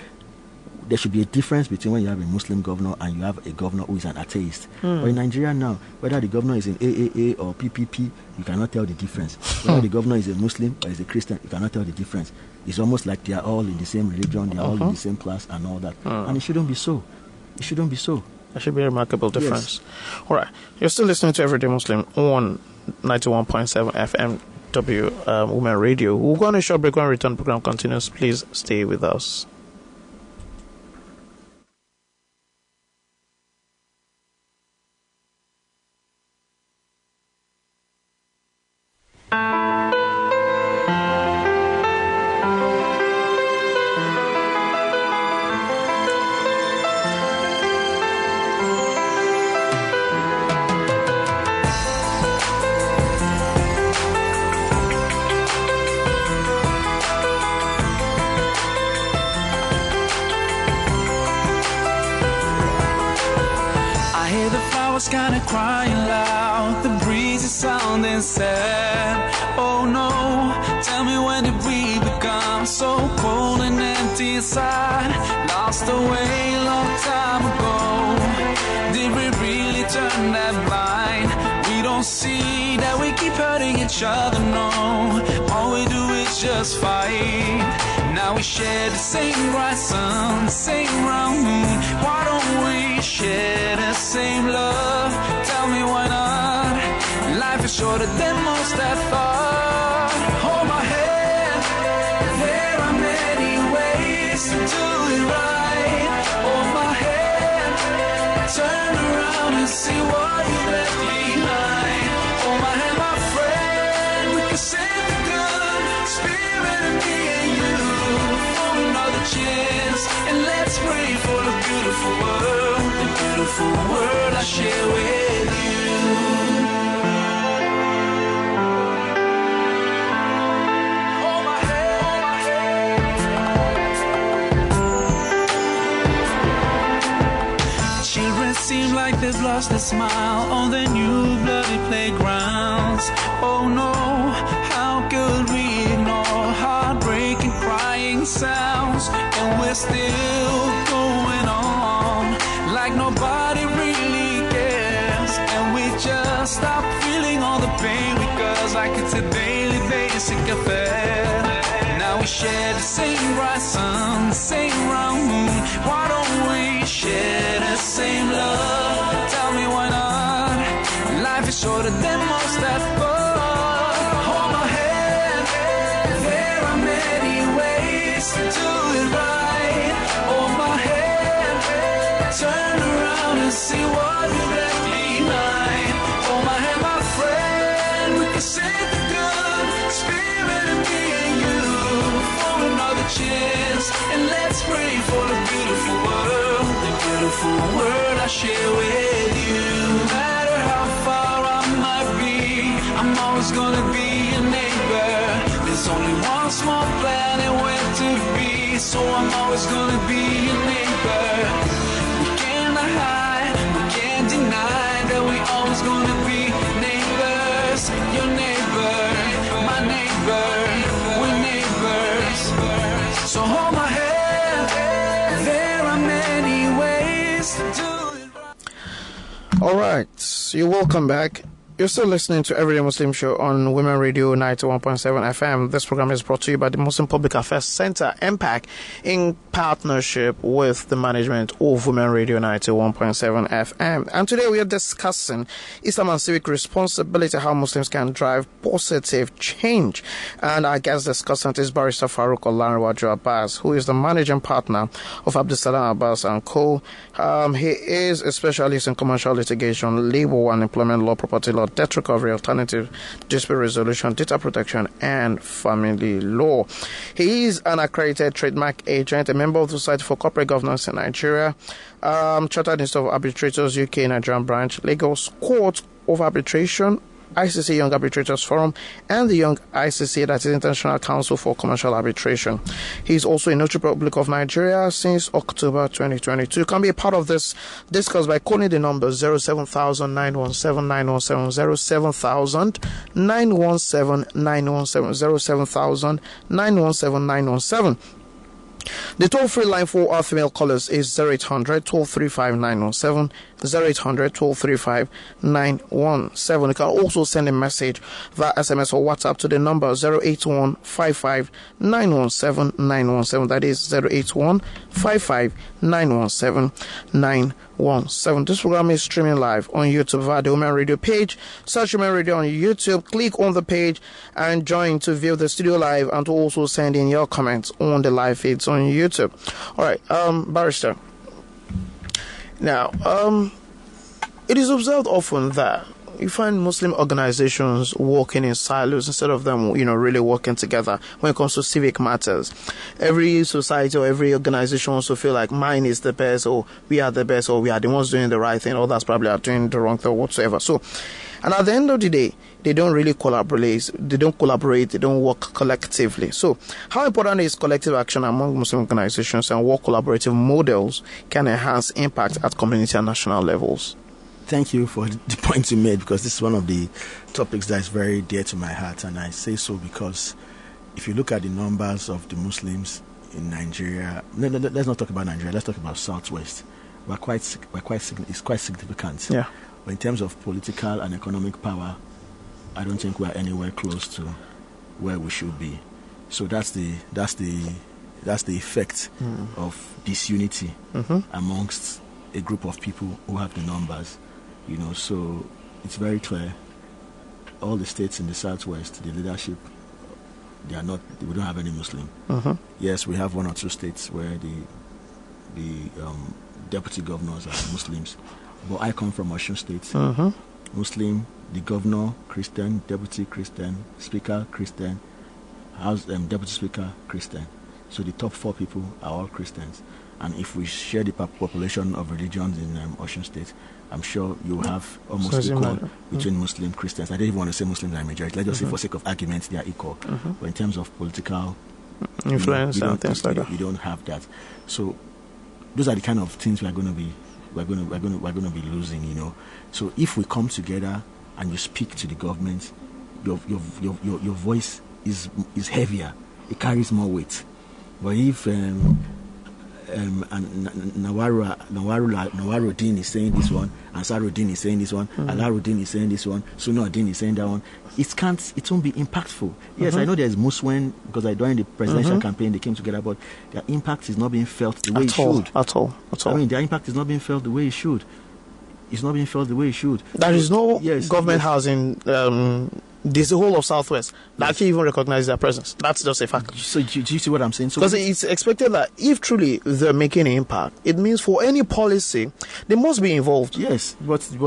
there should be a difference between when you have a Muslim governor and you have a governor who is an atheist. But in Nigeria now, whether the governor is in AAA or PPP, you cannot tell the difference. Whether the governor is a Muslim or is a Christian, you cannot tell the difference. It's almost like they are all in the same religion, they are all in the same class and all that. And it shouldn't be so. It shouldn't be so. There should be a remarkable difference. Yes. All right. You're still listening to Everyday Muslim on 91.7 FM Women Radio. We'll go on a short break. When return program continues, please stay with us. Kinda crying loud, the breeze is sounding sad. Oh no, tell me, when did we become so cold and empty inside? Lost the way a long time ago. Did we really turn that blind? We don't see that we keep hurting each other, no. All we do is just fight. Now we share the same bright sun, the same round moon. Why don't we share the same love? Tell me why not? Life is shorter than most have thought. Hold my hand, there are many ways to do it right. Hold my hand, turn around and see what you left behind. Hold my hand, my friend, we can save the good spirit in me and you for another chance. And let's pray for the beautiful world I share with you. Hold my hand. Children seem like they've lost their smile on the new bloody playgrounds. Oh no, how could we ignore heartbreaking crying sounds? And we're still going on like nobody really cares. And we just stop feeling all the pain because like it's a daily basic affair. Now we share the same bright sun, the same round moon. Why don't we share the same love? Tell me why not? Life is shorter than most have thought. Hold my hand, there are many ways to do it right. Hold my hand, turn around and see what you left behind. Hold my hand, my friend, we can save the good spirit in me and you for another chance. And let's pray for the beautiful world I share with you. No matter how far I might be, always gonna be your neighbor. There's only one small planet where to be, so I'm always gonna be your neighbor. We cannot hide, we can't deny that we always gonna be neighbors. Your neighbor, my neighbor, we're neighbors. So hold my hand, there are many ways to do it right. All right, you're welcome back. You're still listening to Everyday Muslim Show on Women Radio 91.7 FM. This program is brought to you by the Muslim Public Affairs Center, MPAC, in partnership with the management of Women Radio 91.7 FM. And today we are discussing Islam and civic responsibility, how Muslims can drive positive change. And our guest discussant is Barrister Faruq Olanrewaju Abbas, who is the managing partner of Abdulsalam Abbas & Co. He is a specialist in commercial litigation, labor and employment law, property law, debt recovery, alternative dispute resolution, data protection, and family law. He is an accredited trademark agent, a member of the Society for Corporate Governance in Nigeria, Chartered Institute of Arbitrators UK Nigerian branch, Lagos Court of Arbitration, ICC Young Arbitrators Forum, and the Young ICC, that is International Council for Commercial Arbitration. He is also a Notary Public of Nigeria since October 2022. You can be a part of this discourse by calling the number 07000 917 917, 07000 917 917, 07000 917 917. The toll-free line for our female callers is 0800 1235 917, 0800 1235 917. You can also send a message via SMS or WhatsApp to the number 081 55 917 917. That is 081 55 917 917. This program is streaming live on YouTube via the Women Radio page. Search Women Radio on YouTube, click on the page and join to view the studio live and to also send in your comments on the live feeds on YouTube. All right, Barrister. Now, it is observed often that you find Muslim organizations working in silos instead of them, really working together when it comes to civic matters. Every society or every organization wants to feel like mine is the best, or we are the best, or we are the ones doing the right thing, or others probably are doing the wrong thing, whatsoever. So, and at the end of the day, they don't really collaborate. They don't work collectively. So, how important is collective action among Muslim organizations, and what collaborative models can enhance impact at community and national levels? Thank you for the point you made, because this is one of the topics that is very dear to my heart, and I say so because if you look at the numbers of the Muslims in Nigeria, let's not talk about Nigeria. Let's talk about Southwest. It's quite significant. Yeah. But in terms of political and economic power, I don't think we're anywhere close to where we should be. So that's the effect of disunity amongst a group of people who have the numbers. So it's very clear. All the states in the Southwest, the leadership, we don't have any Muslim. Yes, we have one or two states where the deputy governors are Muslims. But I come from Osun State. Muslim, the governor, Christian, deputy Christian, speaker, Christian, house deputy speaker, Christian. So the top 4 people are all Christians. And if we share the population of religions in Osun State, I'm sure you have almost equal between Muslim Christians. I don't even want to say Muslims are majority. Let's just say for sake of argument, they are equal. But in terms of political influence and things like that, we don't have that. So those are the kind of things we're going to be losing. So if we come together and you speak to the government, your voice is heavier. It carries more weight. But if Nawaruddin is saying this one, Ansaruddin is saying this one, Alaruddin is saying this one, Sunnauddin is saying that one, it won't be impactful. Yes, I know there's Muswen, because during the presidential campaign they came together, but their impact is not being felt the way it should. At all. I mean, their impact is not being felt the way it should. It's not being felt the way it should. There is no government housing. This whole of Southwest that actually even recognize their presence. That's just a fact. So do you see what I'm saying? Because it's expected that if truly they're making an impact, it means for any policy they must be involved. Yes, but states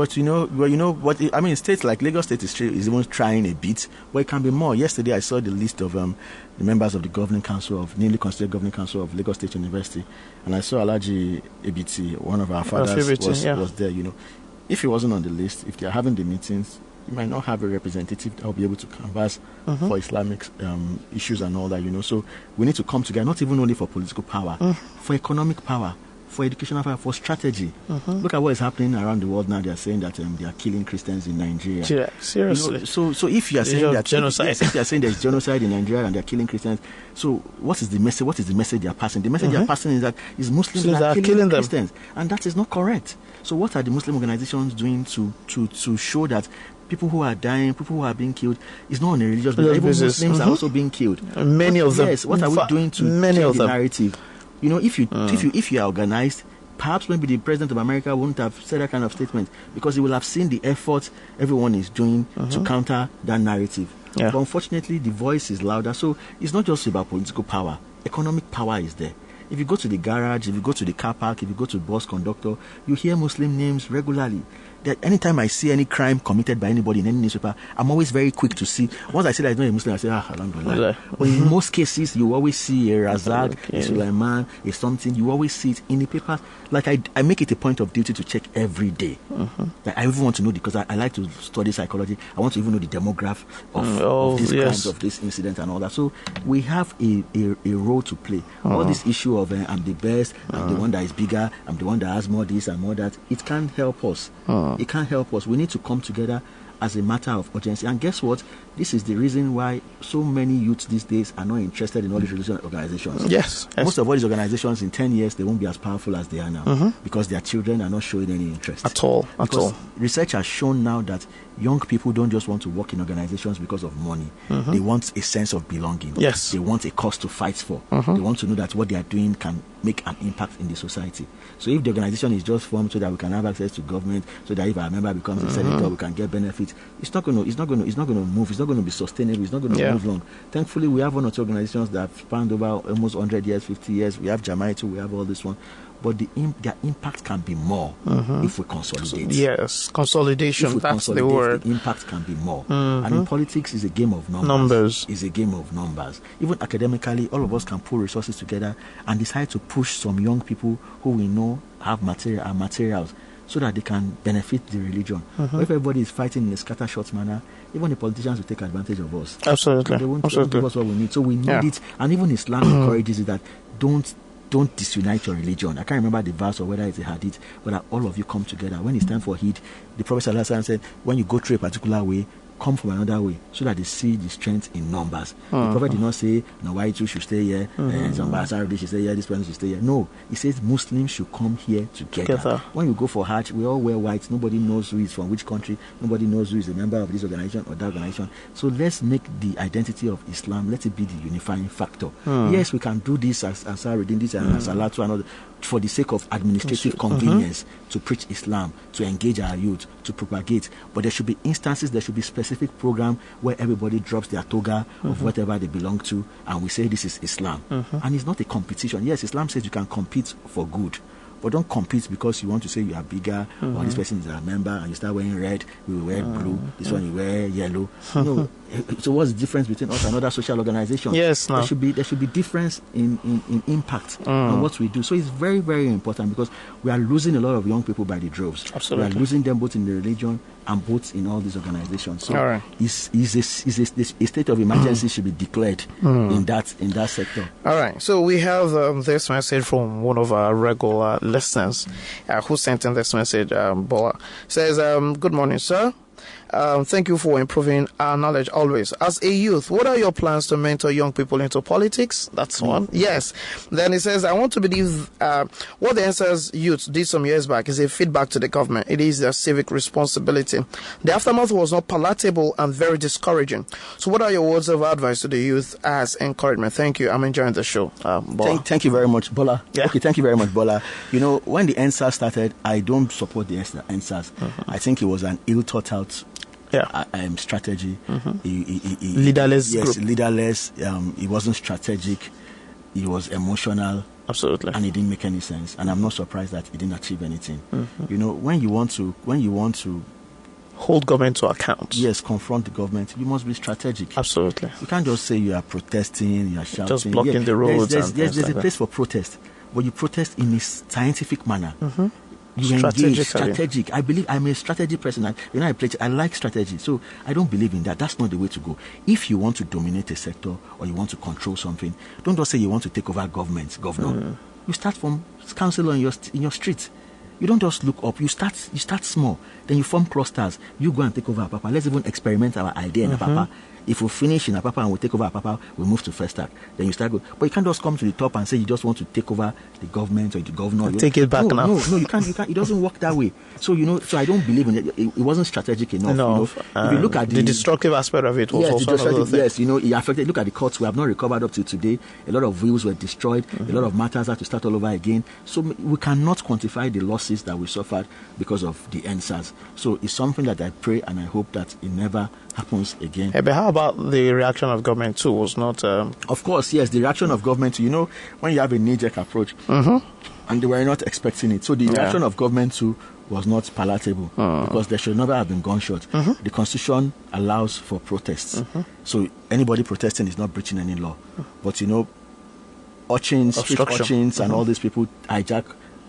like Lagos State is even trying a bit, but it can be more. Yesterday I saw the list of the members of the governing council of newly constituted governing council of Lagos State University, and I saw Alhaji Ebiti, one of our fathers, was there. If he wasn't on the list, if they are having the meetings, you might not have a representative that will be able to canvass for Islamic issues and all that, So we need to come together, not even only for political power, for economic power, for educational power, for strategy. Look at what is happening around the world now. They are saying that they are killing Christians in Nigeria. Yeah, seriously. So if you are saying that genocide, if you are saying there's genocide in Nigeria and they are killing Christians, so what is the message? What is the message they are passing? The message they are passing is that is Muslims are killing Christians, and that is not correct. So what are the Muslim organizations doing to show that people who are dying, people who are being killed, is not on a religious basis? Even Muslims are also being killed. Many of them. Yes. What are we doing to change the narrative? If you are organized, perhaps maybe the president of America wouldn't have said that kind of statement, because he will have seen the effort everyone is doing to counter that narrative. Yeah. But unfortunately, the voice is louder. So it's not just about political power. Economic power is there. If you go to the garage, if you go to the car park, if you go to the bus conductor, you hear Muslim names regularly. That anytime I see any crime committed by anybody in any newspaper, I'm always very quick to see. Once I see that it's not a Muslim, I say, alhamdulillah. But in most cases, you always see a Razak, a Sulaiman, a something. You always see it in the papers. Like I make it a point of duty to check every day. Like I even want to know, because I like to study psychology. I want to even know the demographic of these crimes, of this incident and all that. So we have a role to play. All this issue of I'm the best, I'm the one that is bigger, I'm the one that has more this and more that, it can't help us. It can't help us. We need to come together as a matter of urgency. And guess what? This is the reason why so many youths these days are not interested in all these religious organizations. Yes. Most of all these organizations in 10 years, they won't be as powerful as they are now, because their children are not showing any interest. At all. Research has shown now that young people don't just want to work in organizations because of money. They want a sense of belonging. Yes. They want a cause to fight for. They want to know that what they are doing can make an impact in the society. So if the organization is just formed so that we can have access to government, so that if our member becomes a senator, we can get benefits, it's not going to move. It's not going to be sustainable. It's not going to move long. Thankfully, we have one or two organizations that have spanned over almost 100 years, 50 years. We have Jamaica, we have all this one. But their impact can be more if we consolidate. Yes, consolidation, that's the word. The impact can be more. And in politics, it's a game of numbers. It's a game of numbers. Even academically, all of us can pull resources together and decide to push some young people who we know have materials, so that they can benefit the religion. If everybody is fighting in a scattershot manner, even the politicians will take advantage of us. Absolutely. They won't give us what we need. So we need it. And even Islam encourages it, that don't disunite your religion. I can't remember the verse or whether it's a hadith, but that all of you come together. When it's time for Eid, the Prophet ﷺ said, when you go through a particular way, come from another way, so that they see the strength in numbers. The Prophet did not say, no, why you should stay here, some Basarabdi should stay here, this person should stay here. No, he says Muslims should come here together. When you go for Hajj, we all wear white. Nobody knows who is from which country. Nobody knows who is a member of this organization or that organization. So let's make the identity of Islam, let it be the unifying factor. Yes, we can do this as Ansar-Din, this and Salatu and all, for the sake of administrative convenience, to preach Islam, to engage our youth, to propagate. But there should be instances, there should be specific program where everybody drops their toga of whatever they belong to, and we say this is Islam. And it's not a competition. Yes, Islam says you can compete for good, but don't compete because you want to say you are bigger, or this person is a member, and you start wearing red, we will wear blue, this one you wear yellow. No. So what's the difference between us and other social organizations? Yes, no. There should be difference in impact on what we do. So it's very, very important, because we are losing a lot of young people by the droves. Absolutely. We are losing them both in the religion and both in all these organizations. So a state of emergency should be declared in that sector. All right. So we have this message from one of our regular listeners who sent in this message. Bola says, "Good morning, sir. Thank you for improving our knowledge always. As a youth, what are your plans to mentor young people into politics?" That's one. Yes. Then he says, "I want to believe what the answers youth did some years back is a feedback to the government. It is their civic responsibility. The aftermath was not palatable and very discouraging. So what are your words of advice to the youth as encouragement?" Thank you. I'm enjoying the show. Thank you very much, Bola. Yeah. Okay, thank you very much, Bola. When the answers started, I don't support the answers. I think it was an ill thought out strategy. Leaderless group. Yes, leaderless. It wasn't strategic. It was emotional. Absolutely. And it didn't make any sense. And I'm not surprised that it didn't achieve anything. When you want to hold government to account. Yes, confront the government. You must be strategic. Absolutely. You can't just say you are protesting, you are shouting. Just blocking the roads. There's a place for protest, but you protest in a scientific manner. You engage strategic. I believe I'm a strategy person. I like strategy. So I don't believe in that. That's not the way to go. If you want to dominate a sector or you want to control something, don't just say you want to take over governor. You start from councillor in your street. You don't just look up. You start small. Then you form clusters. You go and take over Apapa. Let's even experiment our idea in Apapa. If we finish in Apapa and we take over Apapa, we move to Festac. Then you start going. But you can't just come to the top and say you just want to take over the government or the governor. Take it back now. No, you can't. It doesn't work that way. So so I don't believe in it. It wasn't strategic enough. If you look at the destructive aspect of it was also yes, it affected. Look at the courts. We have not recovered up to today. A lot of wills were destroyed. A lot of matters had to start all over again. So we cannot quantify the losses that we suffered because of the NSAS. So it's something that I pray and I hope that it never happens again. But how about the reaction of government too? Was not of course, yes, the reaction of government, when you have a knee-jerk approach and they were not expecting it, so the reaction of government too was not palatable because there should never have been gunshot. The constitution allows for protests, so anybody protesting is not breaching any law. But urchins, street urchins and all these people hijack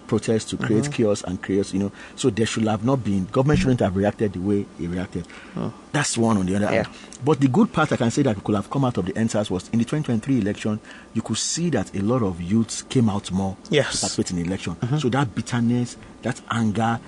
protests to create chaos and chaos, so there should have not been, government shouldn't have reacted the way it reacted. That's one on the other hand. But the good part I can say that could have come out of the NSAS was in the 2023 election, you could see that a lot of youths came out more to participate in the election. So that bitterness, that anger,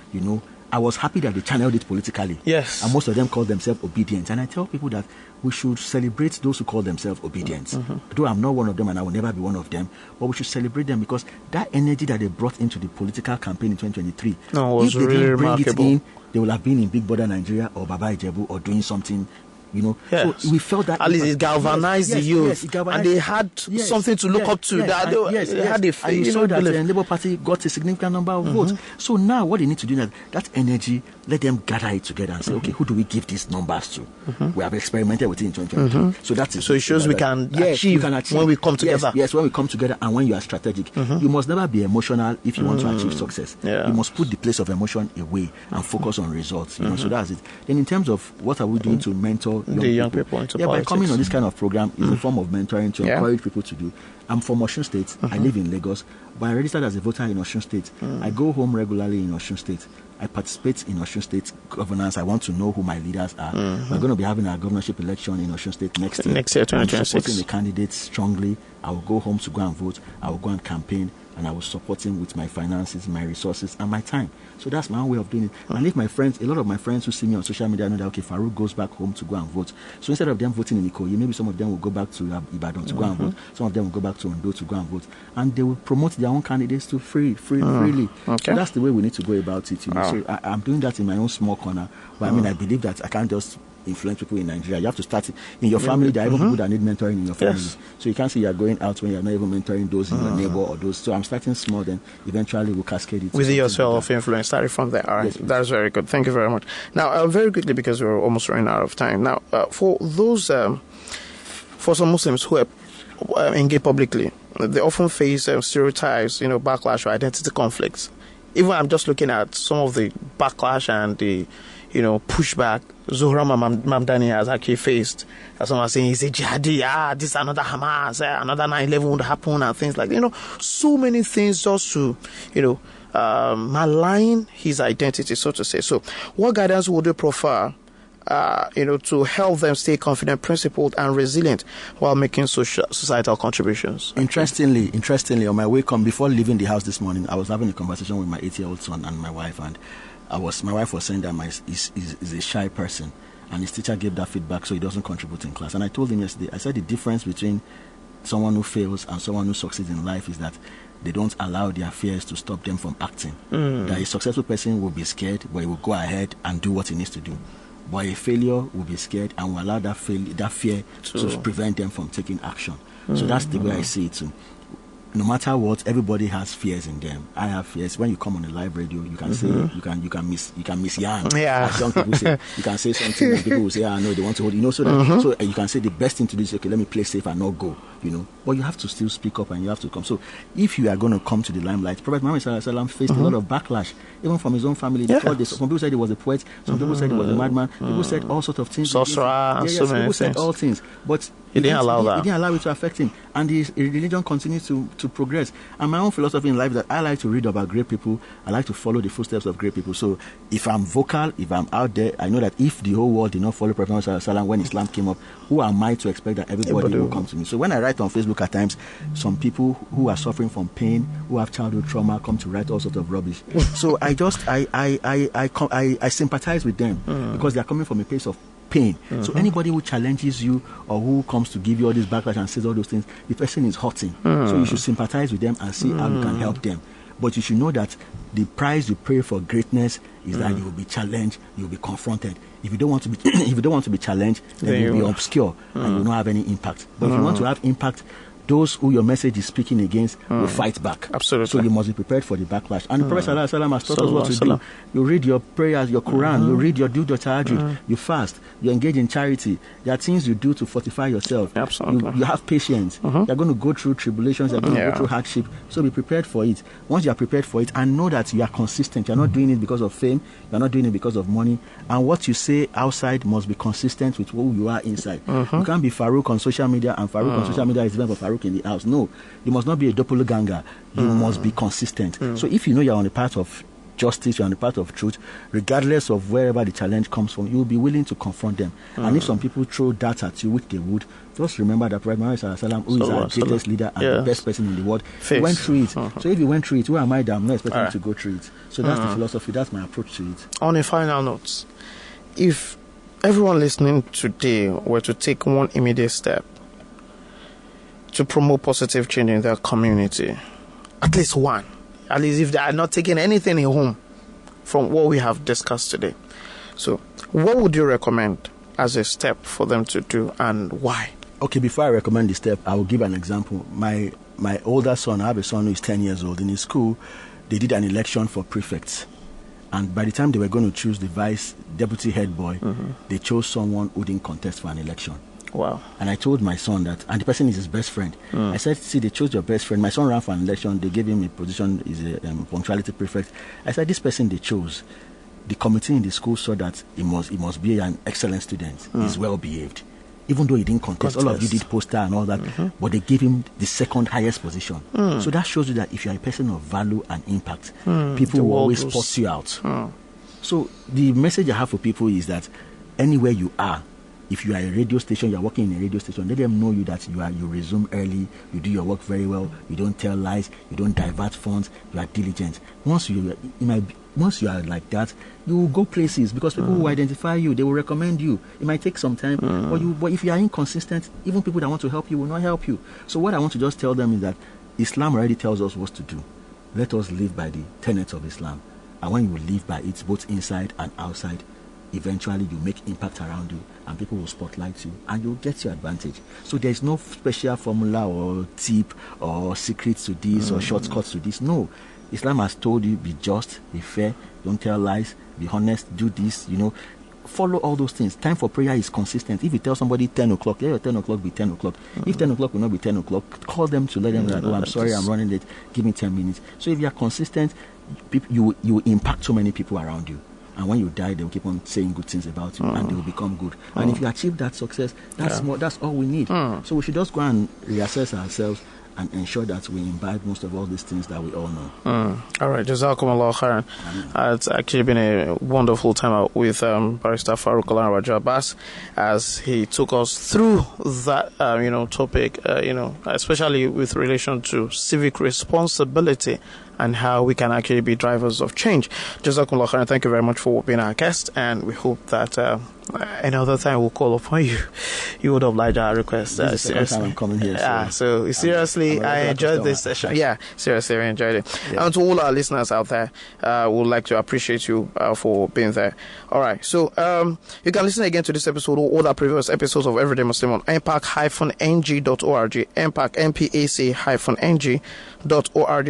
I was happy that they channeled it politically. Yes. And most of them called themselves obedient. And I tell people that we should celebrate those who call themselves obedient. Though I'm not one of them and I will never be one of them, but we should celebrate them because that energy that they brought into the political campaign in 2023, was if they really didn't bring remarkable. it in, they would have been in Big Brother Nigeria or Baba Ijebu or doing something. So we felt that at least it galvanized the youth, and they had something to look up to. They had a faith. And you saw that the Labour Party got a significant number of votes. So now what they need to do is that energy, let them gather it together and say, okay, who do we give these numbers to? We have experimented with it in 2023. So that is. So it shows we can achieve when we come together. Yes, when we come together and when you are strategic. You must never be emotional if you want to achieve success. You must put the place of emotion away and focus on results. So that's it. Then in terms of what are we doing to mentor young people into politics. By coming on this kind of program is a form of mentoring to encourage people to do. I'm from Osun State. I live in Lagos, but I registered as a voter in Osun State. I go home regularly in Osun State. I participate in Osun State governance. I want to know who my leaders are. We're going to be having our governorship election in Osun State next year. Next year, 2026. I'm supporting the candidates strongly. I will go home to go and vote. I will go and campaign. And I will support him with my finances, my resources, and my time. So that's my own way of doing it. And if my friends, a lot of my friends who see me on social media know that, okay, Faruq goes back home to go and vote. So instead of them voting in Ikoyi, maybe some of them will go back to Ibadan to go and vote. Some of them will go back to Ondo to go and vote. And they will promote their own candidates to freely. Okay. So that's the way we need to go about it. So I'm doing that in my own small corner. But I believe that I can't just influence people in Nigeria. You have to start in your family. There are even people that need mentoring in your family. So you can't say you're going out when you're not even mentoring those in your neighbor or those. So I'm starting small, then eventually we'll cascade it. With your sphere of influence, starting from there. All right. Yes, that's very good. Thank you very much. Now, very quickly, because we're almost running out of time. Now, for those, for some Muslims who engage publicly, they often face stereotypes, backlash or identity conflicts. Even I'm just looking at some of the backlash and the pushback Zohra Mamdani has actually faced. Someone saying he's a jihadi, this is another Hamas, another 9/11 would happen and things like that. So many things just to, malign his identity, so to say. So what guidance would you prefer, to help them stay confident, principled and resilient while making societal contributions? Interestingly, on my way before leaving the house this morning, I was having a conversation with my 8-year-old son and my wife, and my wife was saying that is a shy person, and his teacher gave that feedback, so he doesn't contribute in class. And I told him yesterday, I said the difference between someone who fails and someone who succeeds in life is that they don't allow their fears to stop them from acting. That a successful person will be scared, but he will go ahead and do what he needs to do. But a failure will be scared and will allow that fear to prevent them from taking action. So that's the way I see it too. No matter what, everybody has fears in them. I have fears. When you come on a live radio, you can say you can miss yarn. As young people say, you can say something and people will say, no, they want to hold. So that so you can say the best thing to do is, okay, let me play safe and not go. But you have to still speak up and you have to come. So if you are going to come to the limelight, Prophet Muhammad ﷺ faced a lot of backlash, even from his own family. Some people said he was a poet. Some people said he was a madman. People said all sorts of things. Sorcerer. People said all things. But He didn't allow that. He didn't allow it to affect him. And his religion continues to progress. And my own philosophy in life is that I like to read about great people. I like to follow the footsteps of great people. So if I'm vocal, if I'm out there, I know that if the whole world did not follow Prophet Muhammad when Islam came up, who am I to expect that everybody will come to me? So when I write on Facebook at times, some people who are suffering from pain, who have childhood trauma, come to write all sorts of rubbish. So I sympathize with them because they are coming from a place of pain. So anybody who challenges you or who comes to give you all this backlash and says all those things, the person is hurting. So you should sympathize with them and see how you can help them. But you should know that the price you pay for greatness is that you will be challenged, you will be confronted. If you don't want to be, if you don't want to be challenged, then you will be obscure and you will not have any impact. But if you want to have impact, those who your message is speaking against will fight back. Absolutely. So you must be prepared for the backlash. And the Prophet ﷺ has taught us what to do. You read your prayers, your Quran, you read your tahajjud, you fast, you engage in charity. There are things you do to fortify yourself. Absolutely. You have patience. You're going to go through tribulations, you're going to go through hardship. So be prepared for it. Once you are prepared for it and know that you are consistent, you're not doing it because of fame, you're not doing it because of money. And what you say outside must be consistent with who you are inside. You can't be Faruq on social media and Faruq on social media is different from Faruq in the house. No, you must not be a doppelganger. You must be consistent. So if you know you're on the path of justice, you're on the path of truth, regardless of wherever the challenge comes from, you will be willing to confront them. And if some people throw darts at you, which they would, just remember that Prophet Muhammad ﷺ, who is our greatest leader and the best person in the world, went through it. So if he went through it, who am I that I'm not expecting him to go through it? So that's the philosophy, that's my approach to it. On a final note, if everyone listening today were to take one immediate step to promote positive change in their community, at least one, at least if they are not taking anything home from what we have discussed today, so what would you recommend as a step for them to do and why? Okay, before I recommend the step, I will give an example. My older son, I have a son who is 10 years old. In his school, they did an election for prefects. And by the time they were going to choose the deputy head boy, they chose someone who didn't contest for an election. Wow. And I told my son that, and the person is his best friend. I said, see, they chose your best friend. My son ran for an election. They gave him a position, he's a punctuality prefect. I said, this person they chose, the committee in the school saw that he must be an excellent student. He's well behaved. Even though he didn't contest, all of you did poster and all that, but they gave him the second highest position. So that shows you that if you're a person of value and impact, people will always spot you out. So the message I have for people is that anywhere you are, if you are a radio station, you are working in a radio station, let them know you that you resume early, you do your work very well, you don't tell lies, you don't divert funds, you are diligent. Once you are like that, you will go places because people will identify you, they will recommend you. It might take some time, but if you are inconsistent, even people that want to help you will not help you. So what I want to just tell them is that Islam already tells us what to do. Let us live by the tenets of Islam. And when you live by it, both inside and outside, eventually you make impact around you and people will spotlight you and you'll get your advantage. So there's no special formula or tip or secrets to this or shortcuts to this. No. Islam has told you, be just, be fair, don't tell lies, be honest, do this, follow all those things. Time for prayer is consistent. If you tell somebody 10 o'clock, let your 10 o'clock be 10 o'clock. If 10 o'clock will not be 10 o'clock, call them to let them know that, I'm sorry, I'm running late, give me 10 minutes. So if you are consistent, you will impact so many people around you. And when you die, they will keep on saying good things about you and they will become good. And if you achieve that success, that's all we need. So we should just go and reassess ourselves and ensure that we imbibe most of all these things that we all know. All right, Jazakumullah khairan. It's actually been a wonderful time out with Barrister Faruq Olanrewaju Abbas as he took us through that topic, especially with relation to civic responsibility and how we can actually be drivers of change. Jazakumullah khairan. Thank you very much for being our guest, and we hope that another time we'll call upon you. You would oblige our request. This is the second time I'm coming here. So seriously, I enjoyed this session. Yeah, seriously, I enjoyed it. Yeah. And to all our listeners out there, would like to appreciate you for being there. All right, so you can listen again to this episode or all our previous episodes of Everyday Muslim on mpac-ng.org, mpac-ng.org.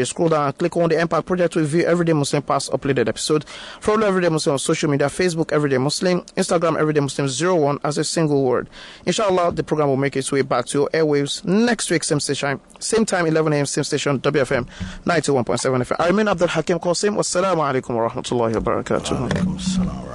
Scroll down and click on the Impact Project to view Everyday Muslim past uploaded episode. Follow Everyday Muslim on social media, Facebook Everyday Muslim, Instagram Everyday Muslim 01 as a single word. Inshallah, the program will make its way back to your airwaves next week, same station, same time, 11 a.m., same station, WFM 91.7 FM. I remain Abdul Hakim Qasim. Wassalamu alaikum wa rahmatullahi wa barakatuh.